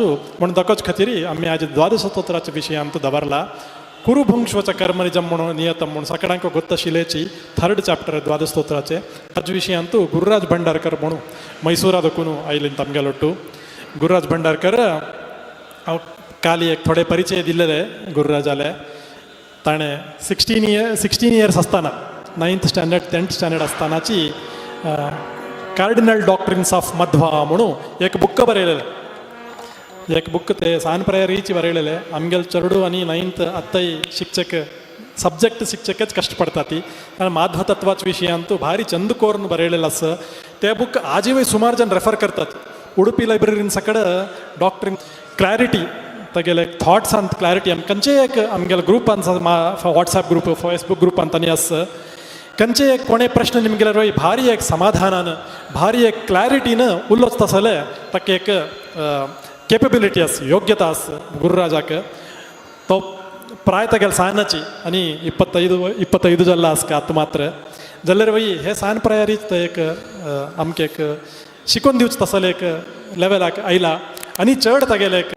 म्हणून दाखोवचे खातीर आमी आज द्वादश स्तोत्राच्या विशयांत दवरला. कुरुभुंक्ष्वच कर्मनिजम म्हणून नियतम म्हणून सगळ्यांक गोत्तशिलेची 3rd चॅप्टर द्वादश स्तोत्राचे ताजे विशयांत गुरुराज भंडारकर म्हणून मैसूरा दोकून आयले तमगेलोट्टू. गुरुराज भंडारकर काली एक थोडे परिचय दिल्ले गुरुराजाले. ताणें 16 इयर्स आसतना 9th स्टँडर्ड 10th स्टँडर्ड आसतनाची कार्डिनल डॉक्ट्रिन्स ऑफ मध्वा म्हणून एक बुक्क बरयलेलें. एक बुक ते सान प्रयारीची बरयलेले. आमगेल चेडू आनी 9th आत्ताय शिक्षक सब्जेक्ट शिक्षकच कष्ट पडटा ती. कारण माध्व तत्वाच्या विशयांत भारी चंद कोरून बरयलेलें आसा. ते बुक आजूय सुमार जण रेफर करतात. उडुपी लायब्ररीन सकड डॉक्ट्रिन क्लॅरिटी तेगेले थॉट्स आनी क्लॅरिटी खंयचेय एक आमगेले ग्रुपान वॉट्सॅप ग्रुप फेसबूक ग्रुपान तांणी आसा. खंयचे एक कोणे प्रश्न निमगेले रोय भारी एक समाधानान भारी एक क्लॅरिटीन उल्लोच तसले ताका एक केपेबिलिटी आस योग्यता आस गुरुराजाक. तो प्राय तेगेले सायनाची आनी 25 जाल्लो आसका आतां मात्र. जाल्यार वय हे सान प्रयारीच एक आमकां एक शिकोवन दिवचे तसले एक लेवलाक आयला. आनी चड तेगेले एक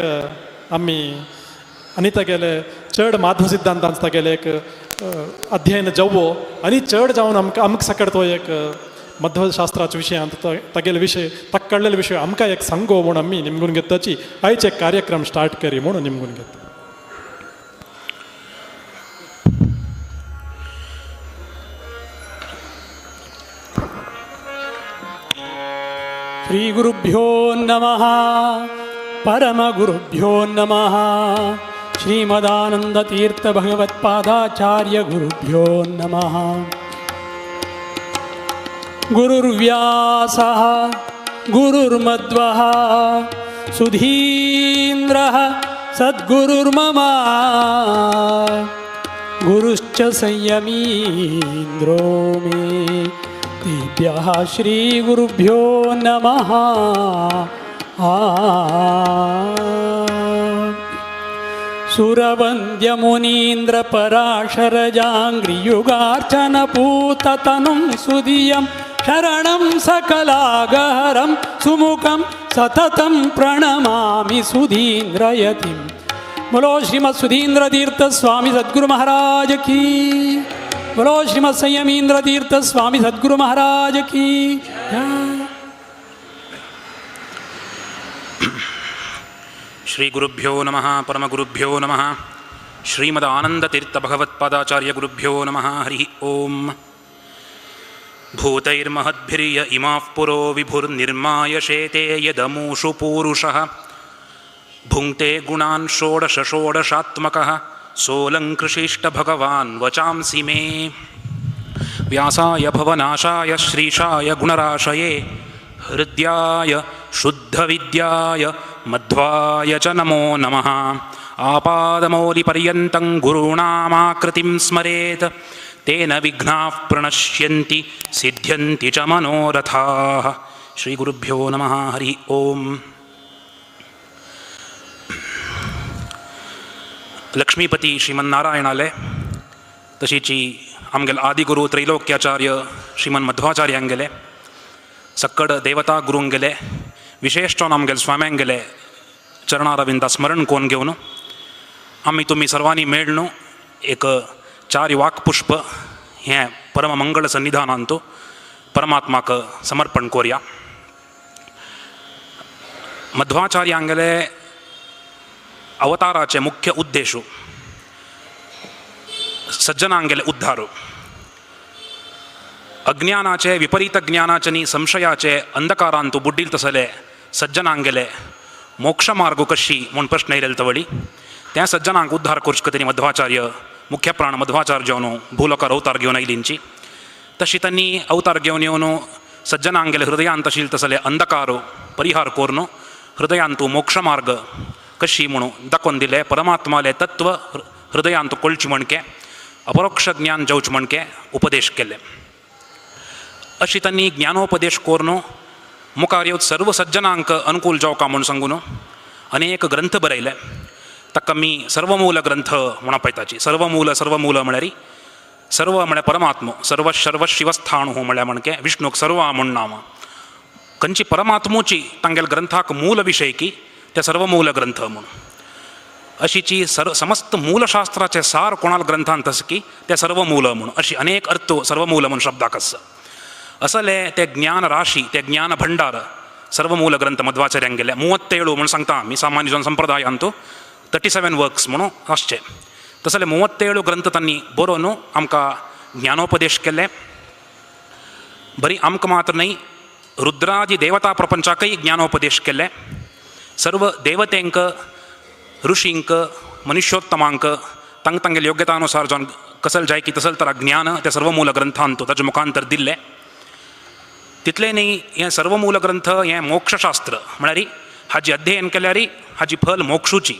आमी आनी तेगेले चड माध्व सिद्धांतांचो तेगेले एक अध्ययन जावो आनी चड जावन आमकां सकट तो एक मध्वशास्त्राच्या विशयांत तेगेले विशय ताका कळलेले विशय आमकां एक सांगो म्हूण आमी निमगून घेताची आयज एक कार्यक्रम स्टार्ट करी म्हणून निमगून घेता. श्री गुरुभ्यो नमः परमगुरुभ्यो नमः श्रीमदानंद तीर्थ भगवत्पादाचार्य गुरुभ्यो नमः. गुरुर्व्यासः गुरुर्मध्वः सुधीन्द्रः सद्गुरुर्मम गुरुश्च संयमीन्द्रो मे तेभ्यः श्रीगुरुभ्यो नमः. सुरवन्द्यमुनीन्द्र पराशरजाङ्घ्रियुगार्चनपूततनुं सुधियं शरणं सकलागहरं सुमुखं सततं प्रणमामि सुधीन्द्रयतिं. बोलो श्रीमत् सुधीन्द्र तीर्थ स्वामी सद्गुरु महाराज की. बोलो श्रीमत् संयमीन्द्र तीर्थ स्वामी सद्गुरु महाराज की. श्री गुरुभ्यो नमः परमगुरुभ्यो नमः श्रीमदानंदतीर्थ भगवत्पादाचार्य गुरुभ्यो नमः. हरि ओम. भूतैर्महद्भिर्य इमाः पुरो विभुर्निर्मायशेते यदमूषु पूरुषः भुङ्क्ते गुणान् षोडशात्मकः सोऽलङ्कृशिष्ट भगवान् वचांसि मे. व्यासाय भवनाशाय श्रीशाय गुणराशये हृद्याय शुद्धविद्याय मध्वाय च नमो नमः. आपादमौलिपर्यन्तं गुरूणामाकृतिं स्मरेत् तेन विघ्नाः प्रणश्यन्ति सिद्ध्यन्ति च मनोरथाः. श्रीगुरुभ्यो नमः. हरि ओम. लक्ष्मीपती श्रीमन्नारायणाले तशीची आमगेले आदिगुरू त्रैलोक्याचार्य श्रीमन मध्वाचार्यांगेले सक्कड देवता गुरूंगेले विशेषतोन आमगेले स्वाम्यांगेले चरणारविंदा स्मरण कोण घेवन आमी तुमी सर्वांनी मेळून एक 4 वाक्पुष्प हें परममंगळ सन्निधानांत परमात्माक समर्पण करूया. मध्वाचार्यांगेले अवताराचे मुख्य उद्देश सज्जनांगेले उद्धार. अज्ञानाचे विपरीत ज्ञानाचे नी संशयाचे अंधकारांत बुड्डील तसले सज्जनांगेले मोक्ष मार्ग कशी म्हूण प्रश्न येयलेलो तवळी. त्या सज्जनांक उद्धार करचे खातीर मध्वाचार्य मुख्य प्राण मध्वाचार्य जेवन भूलोकार अवतार घेवन आयलींची. तशी त्यांनी अवतार घेवन येवन सज्जनांगेले हृदयांत आशिल्ले तसले अंधकार परिहार करून हृदयांत मोक्ष मार्ग कशी म्हणून दाखोवन दिले. परमात्माले तत्व हृदयांत कळचे म्हणके अपरोक्ष ज्ञान जेवचे म्हणके उपदेश केले. अशी त्यांनी ज्ञानोपदेश करून मुखार येवन सर्व सज्जनांक अनुकूल जावका म्हूण सांगून अनेक ग्रंथ बरयले. ताका मी सर्वमूल ग्रंथ म्हूण आपयताची. सर्वमूल म्हळ्यार सर्व म्हळ्यार परमात्मो सर्व शिवस्थाणू म्हळ्यार म्हणके विष्णूक सर्व म्हूण नांव. खंयची परमात्मोची तांगेल्या ग्रंथाक मूल विशय की ते सर्व मूल ग्रंथ म्हणून अशीची समस्त मूलशास्त्राचे सार कोणाला ग्रंथांत असं की ते सर्व मूल म्हणून अशी अनेक अर्थ सर्व मूल म्हणून शब्दाक असले ते ज्ञान राशी ते ज्ञान भंडार सर्व मूल ग्रंथ मध्वाचार्यांक गेले 37 म्हणून सांगता आमी सामान्य जन संप्रदाय आणतो 37 वर्क्स म्हणून आसचे तसले 37 ग्रंथ तांणी बरोवन आमकां ज्ञानोपदेश केले बरी आमकां मात्र न्ही रुद्रादी देवता प्रपंचाकय ज्ञानोपदेश केले सर्व देवतेंक ऋषींक मनुष्योत्तमांक तांकां तांगेल्या योग्यतानुसार जावन कसल जाय की तसल तरा ज्ञान ते सर्व मूल ग्रंथांत ताजे मुखांतर दिल्ले तितले न्ही हें सर्व मूल ग्रंथ हें मोक्षशास्त्र म्हळ्यार हाजी अध्ययन केल्यार हाजी फल मोक्षुची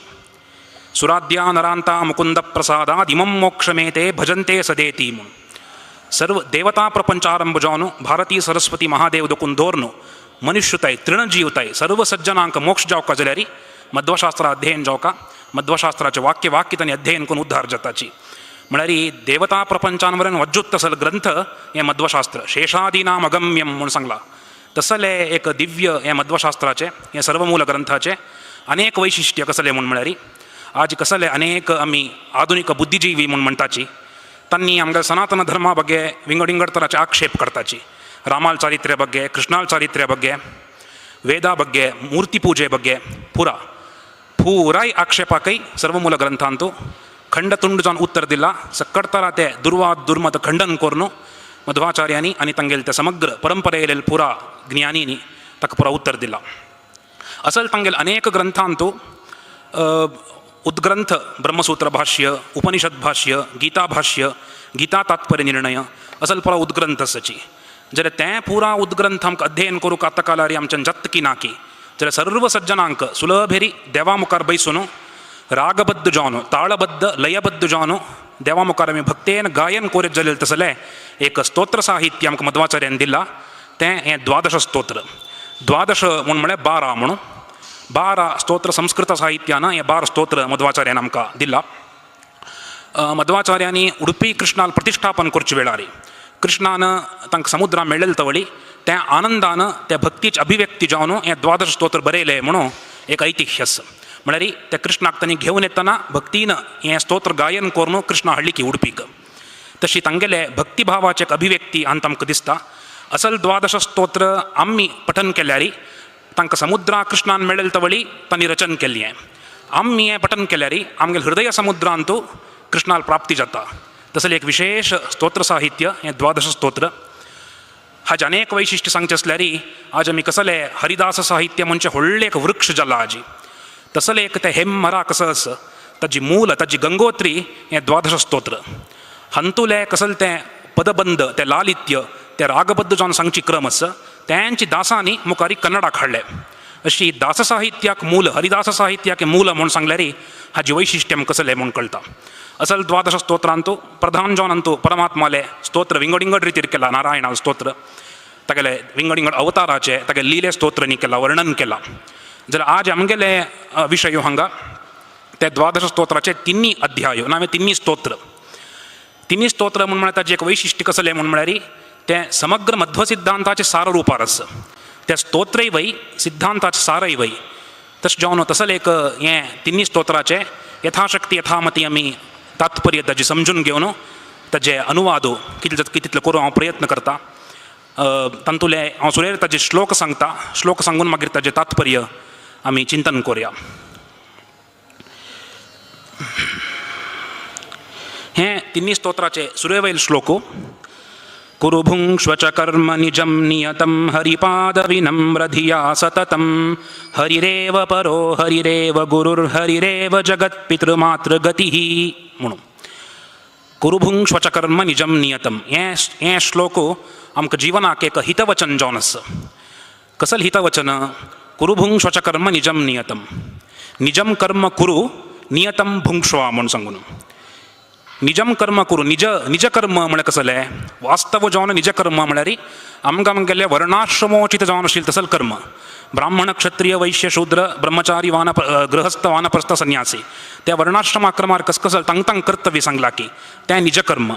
सुराद्या नरांता मुकुंद प्रसादाद इमं मोक्षमेते भजन्ते सदेती म्हणून सर्व देवता प्रपंचारंभ जावन भारती सरस्वती महादेव देखून दवरन मनुष्यताय तृणजीवताय सर्व सज्जनांक मोक्ष जावका जाल्यार मध्वशास्त्र अध्ययन जावका मध्वशास्त्राचे वाक्य तांणी अध्ययन करून उद्धार जाताची म्हळ्यार देवता प्रपंचांवरन वज्जूत तसल ग्रंथ हें मध्वशास्त्र शेषादीनाम अगम्यम म्हणून सांगला तसले एक दिव्य हें मध्वशास्त्राचे हें सर्व मूल ग्रंथाचे अनेक वैशिष्ट्य कसले म्हणून म्हळ्यार आज कसले अनेक आमी आधुनिक बुद्धिजीवी म्हणून म्हणटाची तांणी आमच्या सनातन धर्मा ಬಗ್ಗೆ विंगडिंगड तराचे आक्षेप करताची रामाल चारित्र्य ಬಗ್ಗೆ कृष्णाल चारित्र्य ಬಗ್ಗೆ ವೇದ ಬಗ್ಗೆ ಮೂರ್ತಿ ಪೂಜೆ ಬಗ್ಗೆ ಪೂರಾಯಿ ಆಕ್ಷೇಪಕೈ ಸರ್ವಮೂಲ ಗ್ರಂಥ ಅಂತೂ खंड तुंड जावन उत्तर दिला सकडतारा ते दुर्वाद दुर्मत खंडन करून मध्वाचार्यांनी आणि तांगेले ते समग्र परंपरेलेल पुरा ज्ञानीनी ताका पुरा उत्तर दिला असल तांगेले अनेक ग्रंथांतू उद्ग्रंथ ब्रह्मसूत्र भाष्य उपनिषद भाष्य गीता भाष्य गीता तात्पर्य निर्णय असल पुरा उद्ग्रंथ सची जर तें पुरा उद्ग्रंथ आमकां अध्ययन करूंक आतां कालार आमच्यान जत्की नाकी जाल्यार सर्व सज्जनांक सुलभेरी देवा मुखार बैसून रागबद्ध जावन ताळबद्ध लयबद्ध जावन देवा मुखार आमी भक्तेन गायन कोरीत जालें तसलें एक स्तोत्र साहित्य आमकां मध्वाचार्यान दिला तें हें 12 स्तोत्र 12 म्हळ्यार 12 म्हणून 12 स्तोत्र संस्कृत साहित्यान हें 12 स्तोत्र मध्वाचार्यान आमकां दिला मध्वाचार्यांनी उडुपी कृष्णाल प्रतिष्ठापन करचे वेळार कृष्णान तांकां समुद्रान मेळ्ळेले तवळी त्या आनंदान त्या भक्तीची अभिव्यक्ती जावन हें 12 स्तोत्र बरयलें म्हणून एक ऐतिह्य आसा म्हळ्यार त्या कृष्णाक तांणी घेवन येतना भक्तीन हें स्तोत्र गायन करून कृष्ण हाडली की उडपीक तशी तांगेले भक्तिभावाची एक अभिव्यक्ती अंत आमकां दिसता असल 12 स्तोत्र आमी पठन केल्यार तांकां समुद्रा कृष्णान मेळ्ळेले तवळी तांणी रचन केल्लें आमी हें पठन केल्यार आमगे हृदय समुद्रांतू कृष्णाल प्राप्ती जाता तसलें एक विशेष स्तोत्र साहित्य हें 12 स्तोत्र हाजे अनेक वैशिश्ट्य सांगचें आसल्यार आज आमी कसले हरिदास साहित्य म्हणजे व्हडलें एक वृक्ष जाला आजी तसलें एक तें हेम्मरा कसस ताजी मूल ताजी गंगोत्री हें 12 स्तोत्र हंतुले कसल तें पदबंद तें लालित्य तें रागबद्ध जावन सांगची क्रम आसा त्यांची दासांनी मुखारी कन्नडाक हाडले अशी दास साहित्याक मूल हरिदास साहित्याक मूल म्हणून सांगल्यार हाजी वैशिष्ट्य आमकां कसलें म्हणून कळटा असल 12 स्तोत्रांतू प्रधान जावन अंतू परमात्माले स्तोत्र विंगडिंगड रितीर केला नारायणाल स्तोत्र तागेले विंगडिंगड अवताराचे तागे लिले स्तोत्रांनी केला वर्णन केला जाल्यार आज आमगेले विशय हांगा ते 12 स्तोत्राचे 3 अध्याय नावे 3 स्तोत्र 3 स्तोत्र म्हणून म्हळ्यार ताजें एक वैशिष्ट्य कसलें म्हणून म्हळ्यार तें समग्र मध्व सिद्धांताचे सार रुपार आसा ते स्तोत्रय वय सिद्धांताचे सारय वय तशें जावन तसलें एक हें 3 स्तोत्राचे यथाशक्ती यथामती आमी तात्पर्य ताजें समजून घेवन ताजे अनुवाद कितले करूं हांव प्रयत्न करता तांतुले हांव सुरेर ताजे श्लोक सांगता श्लोक सांगून मागीर ताजें तात्पर्य आमी चिंतन करूया हें 3 स्तोत्राचे सुरेवैल श्लोक कुरुभुङ्क्ष्व च कर्म निजं नियतं हरिपादविनम्रधिया सततं हरिरेव परो हरिरेव गुरुर्हरिरेव जगत्पितृमातृगतिः म्हणून कुरुभुङ्क्ष्व च कर्म निजं नियतं हें श्लोक आमकां जिवनाक एक हितवचन जावन आसा कसल हितवचन कुरुभुङ्क्ष्व च कर्म निजं नियतं निजं कर्म कुरु नियतं भुङ्क्ष्व म्हणून सांगून निजम कर्म करू निज कर्म म्हळ्यार कसलें वास्तव जावन निज कर्म म्हळ्यार आमगेले वर्णाश्रमोचित जावन आशिल्लें तसल कर्म ब्राह्मण क्षत्रिय वैश्य शूद्र ब्रह्मचारी गृहस्थ वानप्रस्थ संन्यासी त्या वर्णाश्रमाक्रमार कसकसल तांकां कर्तव्य सांगला की तें निज कर्म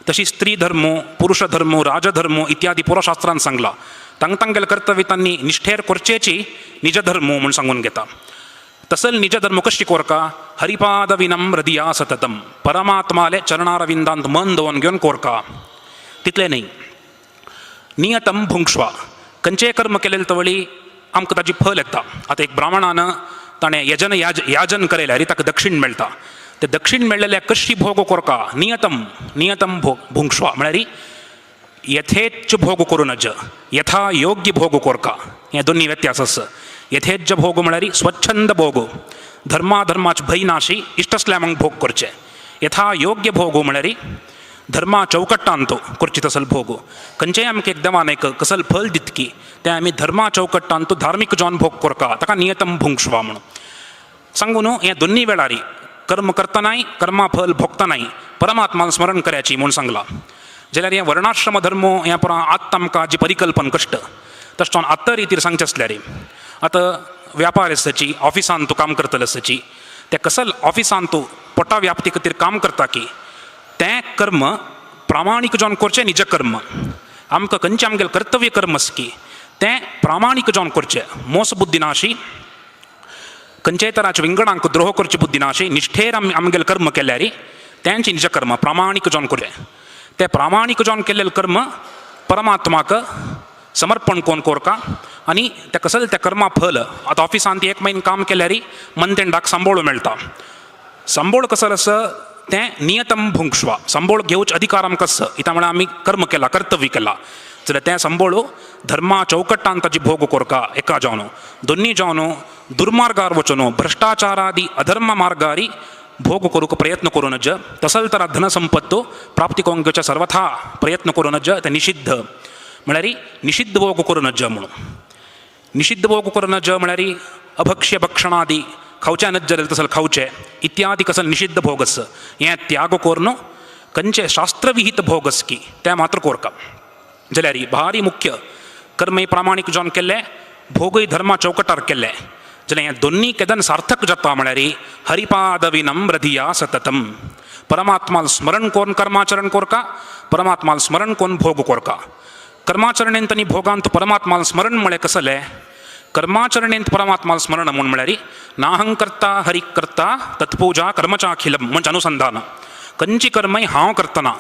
तशी स्त्री धर्मो पुरुष धर्मो राजधर्मो इत्यादी पुरशास्त्रान सांगला तांगेले कर्तव्य तांणी निश्ठेर करचेची निज धर्मो म्हूण सांगून घेता तसल निज धर्म कशी कोरका हरिपाद विनम्र दिया सततम परमात्माले चरणारविंदांत मन दवन घेऊन कोरका तितले नाही नियतम भुंक्ष्वा कंचे कर्म केलेले तवळी आमकां ताची फल येता आतां एक ब्राह्मणानं ताणें याजन करेलें आनी ताका दक्षिण मेळटा ते दक्षिण मेळ्ळेल्या कशी भोग कोरका नियतम भुंक्ष्वा म्हळ्यार यथेच्छ भोग करू नज यथा योग्य भोग कोरका हे दोन्ही व्यत्यास आसा यथेच्छ भोग म्हळ्यार स्वच्छंद भोग धर्माधर्माचे भय नाशी इश्ट असल्यामंग भोग करचे यथा योग्य भोग म्हळ्यार धर्मा चौकट्टांतो करची तसल भोग खंयचेय आमकां एक देवान एक कसल फल दितकी तें आमी धर्मा चौकट्टांतो धार्मीक जावन भोग करका ताका नियतम भुंक्ष्वा म्हणून सांगून हे दोन्ही वेळारी कर्म करतानाय कर्मा फल भोगतानाय परमात्मा स्मरण करयाची म्हूण सांगला जाल्यार हे वर्णाश्रम धर्म हे परा आत्ता आमकां जी परिकल्पन कश्ट तशें जावन आत्ता रितीर सांगचें आसल्यार आतां व्यापार आसची ऑफिसान तूं काम करतलो आसची ते कसल ऑफिसान तूं पोटा व्याप्ती खातीर काम करता की तें कर्म प्रामाणीक जावन करचें निज कर्म आमकां खंयचें आमगेलें कर्तव्य कर्म आसा की तें प्रामाणीक जावन करचें मोस बुद्धी नाशी खंयचेय तराच्या विंगडांक द्रोह करची बुद्धी नाशी निश्ठेर आमगेलें कर्म केल्यार तेंचें निज कर्म प्रामाणीक जावन करचें तें प्रामाणीक जावन केल्लें कर्म परमात्माक समर्पण कोण कोरका आनी तें कसल त्या कर्मा फल आतां ऑफिसान एक म्हयनो काम केल्यार मंतेंडाक सांबोळ मेळटा सांबोळ कसल आसा तें नियतम भुंक्ष्वा सांबोळ घेवचे अधिकार आमकां आसा इता म्हळ्यार आमी कर्म केला कर्तव्य केला जाल्यार तें सांबोळ धर्मा चौकट्टान ताची भोग कोरका एका जावन दोन्ही जावन दुर्मार्गार वचून भ्रष्टाचारादी अधर्म मार्गारी भोग करूक प्रयत्न करू नज तसल तरा धनसंपत्तो प्राप्ती करूंक घेवचे सर्वथा प्रयत्न करू नज तें निषिद्ध म्हळ्यार निषिद्ध भोग करू नज म्हणून निषिद्ध भोग करू नज म्हळ्यार अभक्ष्य भक्षणादी खावचे नज जाल्यार तसल खावचे इत्यादी कसल निषिद्ध भोग आसा हें त्याग करून खंयचे शास्त्रविहित भोग आसा की तें मात्र कोरका जाल्यार भारी मुख्य कर्म प्रामाणीक जावन केल्ले भोगय धर्मा चौकटार केल्ले जाल्यार हें दोन्ही केदन सार्थक जाता म्हळ्यार हरिपाद विनम्र धिया सततम परमात्मा स्मरण करून कर्माचरण कोरका परमात्मा स्मरण करून भोग कोरका कर्माचरणेंत आनी भोगांत परमात्मा स्मरण म्हळें कसलें कर्माचरणेंत परमात्मा स्मरण म्हूण म्हळ्यार नाहंकर्ता हरिकर्ता तत्पूजा कर्मचाखिलम म्हणजे अनुसंधान खंयची कर्मय हांव करतना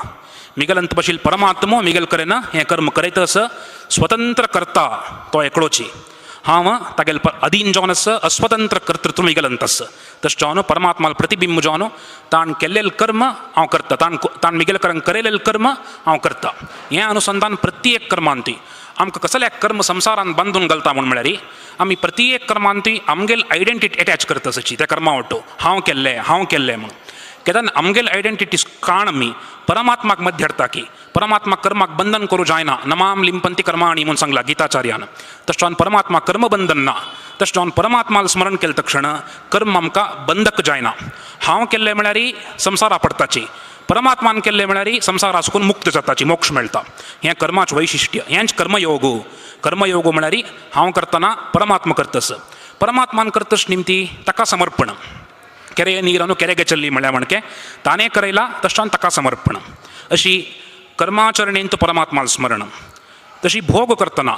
मिगलंत बशील परमात्मो मिगल करेना हें कर्म करयता आसा स्वतंत्र करता तो एकलोची हांव तागेल अधीन जावन आसा अस्वतंत्र कर्तृत्व मिगलंत आसा तशें जावन परमात्मा प्रतिबिंब जावन ताण केल्लेलें कर्म हांव करता ताण मिगेल करेलेलें कर्म हांव करता हें अनुसंधान प्रत्येक कर्मांती आमकां कसले कर्म संवसारान बांदून घालता म्हूण म्हळ्यार आमी प्रत्येक कर्मांती आमगेल आयडेंटिटी अटॅच करता आसची त्या कर्मा वाटो हांव केल्लें म्हणून केदान आमगेल आयडेंटिटी काण आमी परमात्माक मध्य हाडटा की परमात्मा कर्माक बंधन करूं जायना नमाम लिंपंती कर्माणी म्हूण सांगला गीताचार्यान तशें जावन परमात्मा कर्मबंधन ना तशें जावन परमात्मा स्मरण केले तक्षण कर्म आमकां बंधक जायना हांव केल्लें म्हळ्यार संवसारा पडटाची परमात्मान केल्लें म्हळ्यार संवसारा साकून मुक्त जाताची मोक्ष मेळटा हें कर्माचें वैशिश्ट्य हेंच कर्मयोग म्हळ्यार हांव करतना परमात्मा करतस परमात्मान करतस निमती ताका समर्पण ಕೆರೆಯ ನೀರನ್ನು ಕೆರೆಗೆ ಚೆಲ್ಲಿ ಮಳೆ ಮಣಕೆ ತಾನೇ ಕರೆಯಲ್ಲ ತಕ್ಷಣ ತಕ್ಕ ಸಮರ್ಪಣ अशी कर्माचरणेंत परमात्मा स्मरण तशी भोग करतना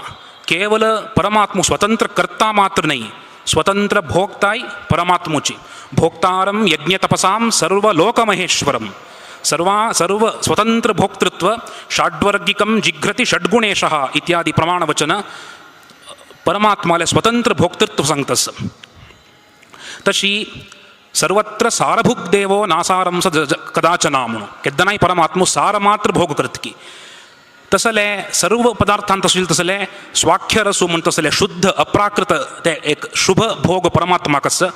केवल परमात्मा स्वतंत्र करता मात्र नाही स्वतंत्र भोगताय परमात्मुची भोक्तारं यज्ञ तपसां सर्व लोकमहेश्वरं सर्व स्वतंत्र भोक्तृत्व षड्वर्गिकं जिघ्रति षड्गुणेशः इत्यादी प्रमाणवचन परमात्माले स्वतंत्र भोक्तृत्व सांगतस तशी सर्वत्र सारभूक देवो नासारं स कदाचना म्हणून केद्दनाय परमात्मा सार मात्र भोग करत की तसले सर्व पदार्थांत तसले स्वाख्य रसू म्हणून तसले शुद्ध अप्राकृत ते एक शुभ भोग परमात्माक आसा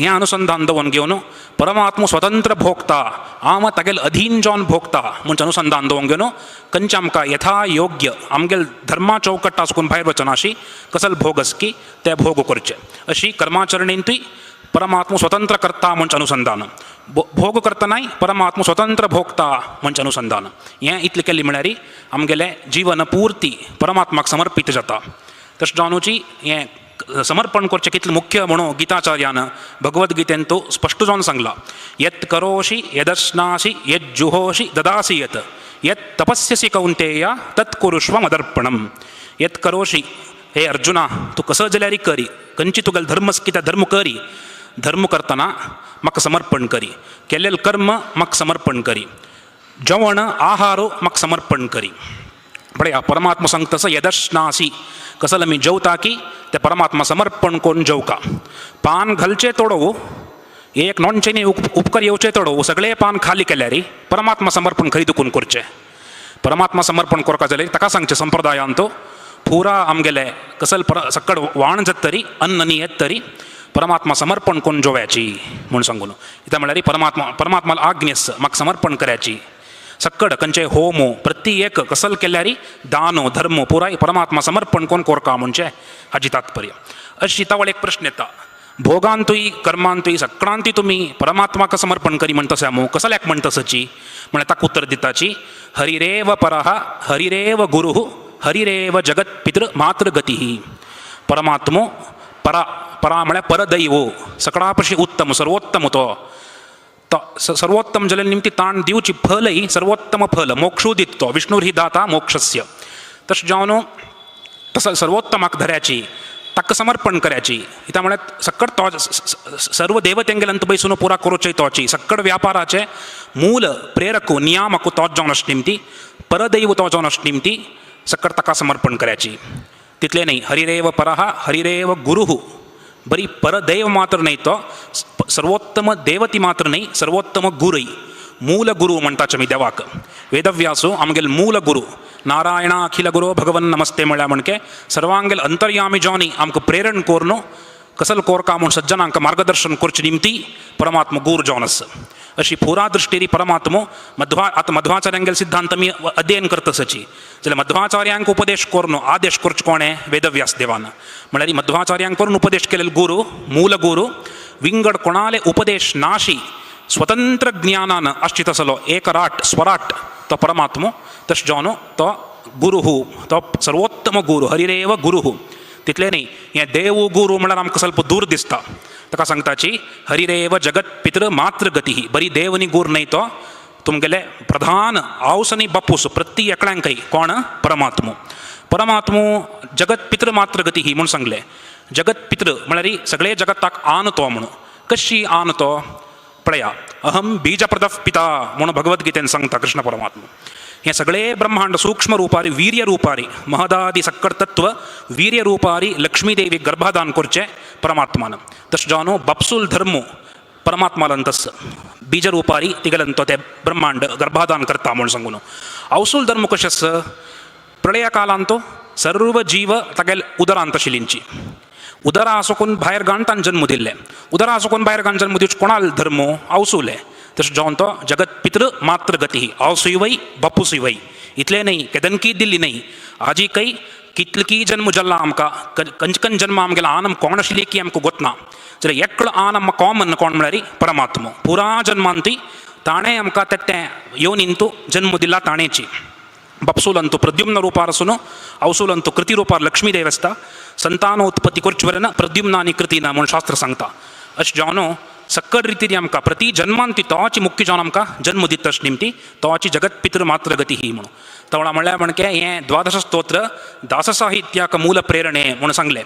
हें अनुसंधान दवन घेवन परमात्मा स्वतंत्र भोगता आम तागेल अधीन जावन भोगता म्हणजे अनुसंधान दवन घेवन खंयचे आमकां यथा योग्य आमगेल धर्मा चौकट्टा साकून भायर वचनाशी कसल भोग आसा की ते भोग करचे अशी कर्माचरणेंतूय परमात्मा स्वतंत्र करता म्हणजे अनुसंधान भोग करतनाय परमात्मा स्वतंत्र भोगता म्हणजे अनुसंधान हें इतलें केल्लें म्हळ्यार आमगेलें जीवन पुर्ती परमात्माक समर्पित जाता तशें जावनूची हें समर्पण करचें कितलें मुख्य म्हणून गीताचार्यान भगवद्गीतेन तो स्पश्ट जावन सांगला यत् करोषि यदश्नासि यज्जुहोषि ददासि यत् तपस्यसि कौन्तेय तत् कुरुष्व मदर्पणम् यत् करोषि हे अर्जुना तूं कसं जाल्यार करी खंयची तुगेलो धर्म की त्या धर्म करी धर्म करताना म्हाका समर्पण करी, केल्लें कर्म म्हाका समर्पण करी, जेवण आहार म्हाका समर्पण करी. पळया परमात्मा सांगता तसं यदश्नासी, कसं मी जेवता की ते परमात्मा समर्पण करून जेवका. पान घालचे तोडो, एक नॉनचेनी उपकार येवचे तोडो, सगळे पान खाली केल्यार परमात्मा समर्पण खरी दुखून करचें. परमात्मा समर्पण करता जाल्यार ताका सांगचें संप्रदायान तो पुरा आमगेले कसल सक्कड वाण जात तरी अन्न न्ही येत तरी परमात्मा समर्पण करून जेवयाची म्हूण सांगून. कित्याक म्हळ्यार परमात्माला आज्ञा म्हाका समर्पण करयाची. सक्कड खंयचे होमो प्रत्येक कसल केल्यार दानो धर्मो पुराय परमात्मा समर्पण कोण कोरका म्हणजे हाची तात्पर्य. अशी तावळ एक प्रश्न येता, भोगांतूय कर्मांतूय सक्कडांतूय तुमी परमात्माक समर्पण करी म्हणटा मो कसल्याक म्हणटा सची. म्हळ्यार ताका उत्तर दिताची हरिरेव परः हरिरेव गुरुः हरिरेव जगत पितृ मातृ गती. परमात्मो परा परा म्हळ्यार परदैव, सकळा पशी उत्तम सर्वोत्तम तो सर्वोत्तम जल निमती ताण दिवची फलय सर्वोत्तम फल मोक्षू दितो. विष्णुर्हि दाता मोक्षस्य. तशें जावन तसं सर्वोत्तमाक धऱ्याची, ताका समर्पण करयाची. कित्याक म्हळ्यार सक्कड तो सर्व देवतेंगेलंत बैसून पुरा करूचे तोची. सक्कड व्यापाराचे मूल प्रेरक नियामक तोच जावन आस निमती, परदैव तो जावन आस निमती सक्कड ताका समर्पण करयाची. तितले न्ही, हरिरेव परः हरिरेव गुरुः, बरी परदैव मात्र नाही तो सर्वोत्तम देवती मात्र नाही, सर्वोत्तम गुरुय मूल गुरु म्हणटाचे मी देवाक. वेदव्यासो आमगेल मूल गुरु नारायण अखिल गुरु भगवन नमस्ते म्हळ्यार म्हणके सर्वांगेल अंतर्यामी जावनी आमकां प्रेरण कोरनो कसल कोरका म्हूण सज्जनांक मार्गदर्शन करचे निमती परमात्मा गुरू जावन आसा. अशी पुरा दृश्टेरी परमात्मो आतां मध्वाचार्यांगेल सिद्धांत आमी अध्ययन करता सची जाल्यार मध्वाचार्यांक उपदेश कोरनो आदेश करचे कोणें वेदव्यास देवान. म्हळ्यार मध्वाचार्यांक करून उपदेश केलेलो गुरू मूल गुरू विंगड कोणाले उपदेश नाशी स्वतंत्र ज्ञानान आश्चित आसलो एकराट स्वराट तो परमात्मो. तशें जावन तो गुरुः तो सर्वोत्तम गुरू हरिरेव गुरुः. तितले न्ही, हें देव गुरू म्हळ्यार आमकां ಸ್ವಲ್ಪ दूर दिसता. ताका सांगताची हरिरेव जगत पितृ मातृ गती. बरी देवनी गुर न्ही तो तुमगेले प्रधान आवसनी बापूस प्रत्येक एकड्यांकय कोण परमात्मो. परमात्मो जगत पितृ मातृ गती ही म्हूण सांगले. जगत पितृ म्हळ्यार सगळे जगताक आन तो म्हणून. कशी आन तो पळया, अहम बीजप्रदः पिता म्हणून भगवद्गीतेन सांगता कृष्ण परमात्मा. हे सगळे ब्रह्मांड सूक्ष्म रूपारी वीर्य रूपारी महदादी सक्कड तत्व वीर्य रूपारी लक्ष्मी देवी गर्भादान करचे परमात्मान. तशें जावन बापसूल धर्मो परमात्मालन तस बीज रूपारी तिगेलन तो ते ब्रह्मांड गर्भादान करता म्हणून सांगून. अवसूल धर्म कशें आसा, प्रलया कालांत तो सर्व जीव तागेल उदरांत आशिल्लींची. उदरा आसोकून भायर गांठान जन्म दिल्ले. उदरा आसोकून भायर गांठ जन्म दिवचे कोणाल धर्मो आवसूले. तशें जावन तो जगत पितृ मात्र गती आवसूय बापूसूय. इतले न्ही, केदनकी दिल्ली न्ही, आजी कई कितलकी जन्म जल्ला आमकां कंचकन जन्म आमगेलो आनम कोण आशिल्ली की आमकां गोतना. जाल्यार एकलो आनम कॉमन कोण म्हळ्यार परमात्मो. पुरा जन्मांतूय ताणें आमकां तें येवनींतू जन्म दिला ताणेची. बापसूलंतू प्रद्युम्न रूपार आसून अवसूलंतू कृती रूपार लक्ष्मी देव आसता. संतानोत्पत्ती करचेवरना प्रद्युम्नानी कृतीना म्हूण शास्त्र सांगता. अशें जावन सक्कड रितीन आमकां प्रति जन्मांती तोची मुख्य जावन आमकां जन्म दिता अशें निमती तोची जगत पितृ मात्र गती ही म्हणून. तवळा म्हळ्यार म्हणके हें द्वादश स्तोत्र दाससाहित्याक मूल प्रेरणे म्हणून सांगलें.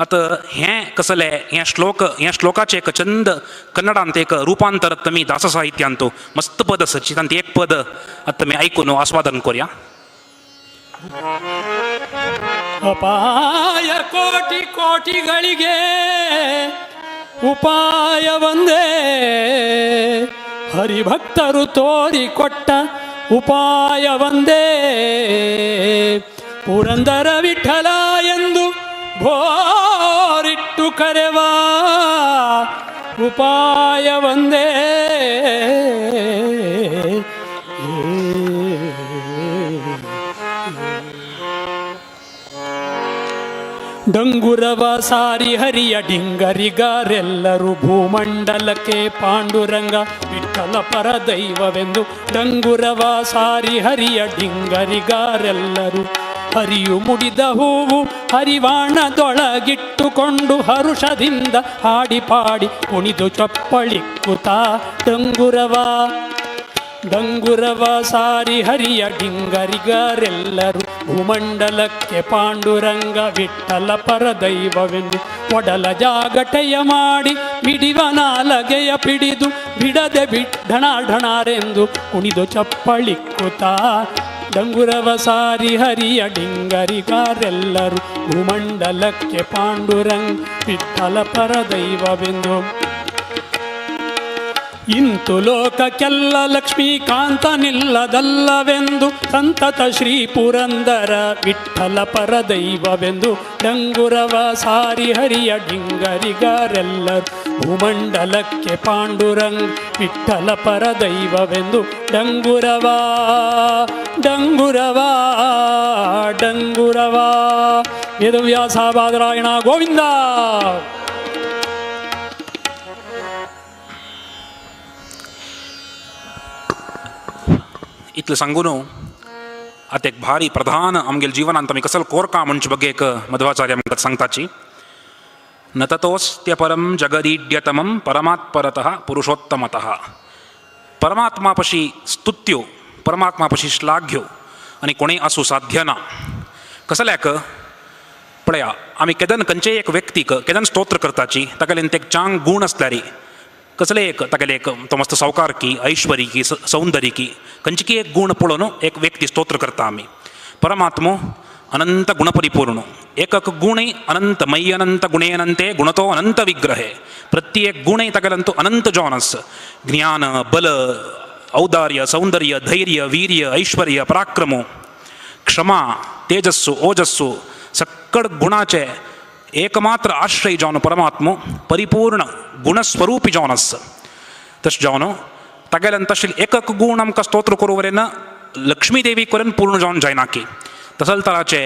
आतां हें कसलें हें श्लोकाचें एक चंद कन्नडांत एक रुपांतर तुमी दाससाहित्यांत मस्त पद आसा. तांत एक पद आतां तुमी आयकून आस्वादन करुया. ಅಪಾಯ ಕೋಟಿ ಕೋಟಿಗಳಿಗೆ ಉಪಾಯ ಒಂದೇ, ಹರಿಭಕ್ತರು ತೋರಿಕೊಟ್ಟ ಉಪಾಯ ಒಂದೇ. ಪುರಂದರ ವಿಠಲ ಎಂದು ಭೋರಿಟ್ಟು ಕರೆವಾ ಉಪಾಯ ಒಂದೇ. ಡಂಗುರವ ಸಾರಿ ಹರಿಯ ಡಿಂಗರಿಗಾರೆಲ್ಲರೂ ಭೂಮಂಡಲಕ್ಕೆ ಪಾಂಡುರಂಗ ವಿಠಲ ಪರದೈವವೆಂದು. ಡಂಗುರವ ಸಾರಿ ಹರಿಯ ಡಿಂಗರಿಗಾರೆಲ್ಲರೂ ಹರಿಯು ಮುಡಿದ ಹೂವು ಹರಿವಾಣದೊಳಗಿಟ್ಟುಕೊಂಡು ಹರುಷದಿಂದ ಹಾಡಿ ಪಾಡಿ ಕುಣಿದು ಚಪ್ಪಳಿಕ್ಕುತ್ತಾ ಡಂಗುರವ ಡಂಗುರವ ಸಾರಿ ಹರಿಯ ಡಿಂಗರಿಗರೆಲ್ಲರೂ ಭೂಮಂಡಲಕ್ಕೆ ಪಾಂಡುರಂಗ ವಿಠಲ ಪರದೈವವೆಂದು ಒಡಲ ಜಾಗಟೆಯ ಮಾಡಿ ಮಿಡಿವ ನಾಲಗೆಯ ಪಿಡಿದು ಬಿಡದೆ ಢಣಾರೆಂದು ಕುಣಿದು ಚಪ್ಪಳಿಕ್ಕುತ್ತಾ ಡಂಗುರವ ಸಾರಿ ಹರಿಯ ಡಿಂಗರಿಗರೆಲ್ಲರೂ ಭೂಮಂಡಲಕ್ಕೆ ಪಾಂಡುರಂಗ ವಿಠಲ ಪರದೈವವೆಂದು ಇಂತು ಲೋಕಕ್ಕೆಲ್ಲ ಲಕ್ಷ್ಮೀಕಾಂತನಿಲ್ಲದಲ್ಲವೆಂದು ಸಂತತ ಶ್ರೀ ಪುರಂದರ ವಿಠಲ ಪರದೈವವೆಂದು ಡಂಗುರವ ಸಾರಿ ಹರಿಯ ಡಿಂಗರಿಗರೆಲ್ಲರೂ ಭೂಮಂಡಲಕ್ಕೆ ಪಾಂಡುರಂಗ ವಿಠಲ ಪರದೈವವೆಂದು ಡಂಗುರವ ಡಂಗುರವ ಡಂಗುರವ ವೇದವ್ಯಾಸ ಬಾದರಾಯಣ ಗೋವಿಂದ. इतलं सांगून आता एक भारी प्रधान आमगेल जीवनांत आमी कसलो कोरका म्हणचे बगे एक मध्वाचार्य आमकां सांगताची. न ततोस्त्य परम जगदीड्यतमं परमात्परतः पुरुषोत्तमतः. परमात्मा पशी स्तुत्यो, परमात्मा पशी श्लाघ्यो आनी कोणेय आसूं साध्य ना. कसल्याक पळया आमी केदन खंयचेय एक व्यक्तीक केदन स्तोत्र करताची तागेलें ते चांग गूण आसल्यारी कसले एक तागेले एक तो मस्त सावकार की ऐश्वरी की सौंदर्य की खंयची एक गुण पळोवन एक व्यक्ती स्तोत्र करता आमी. परमात्मो अनंत गुणपरिपूर्ण एक गुणे अनंत मयि अनंत गुणे अनंते गुणतो अनंत विग्रहे. प्रत्येक गुणे तागेलंतू अनंत जॉनस ज्ञान बल औदार्य सौंदर्य धैर्य वीर्य ऐश्वर्य पराक्रमो क्षमा तेजस्सु ओजस्सु सक्कड गुणाचे एकमात्र आश्रय जावन परमात्मो परिपूर्ण गुणस्वरूपी जावन आसा. तशें जावन तागेल्यान तशें एकक गुण आमकां स्तोत्र करूं वरेन लक्ष्मी देवी कडेन पूर्ण जावन जायना की. तसले तराचे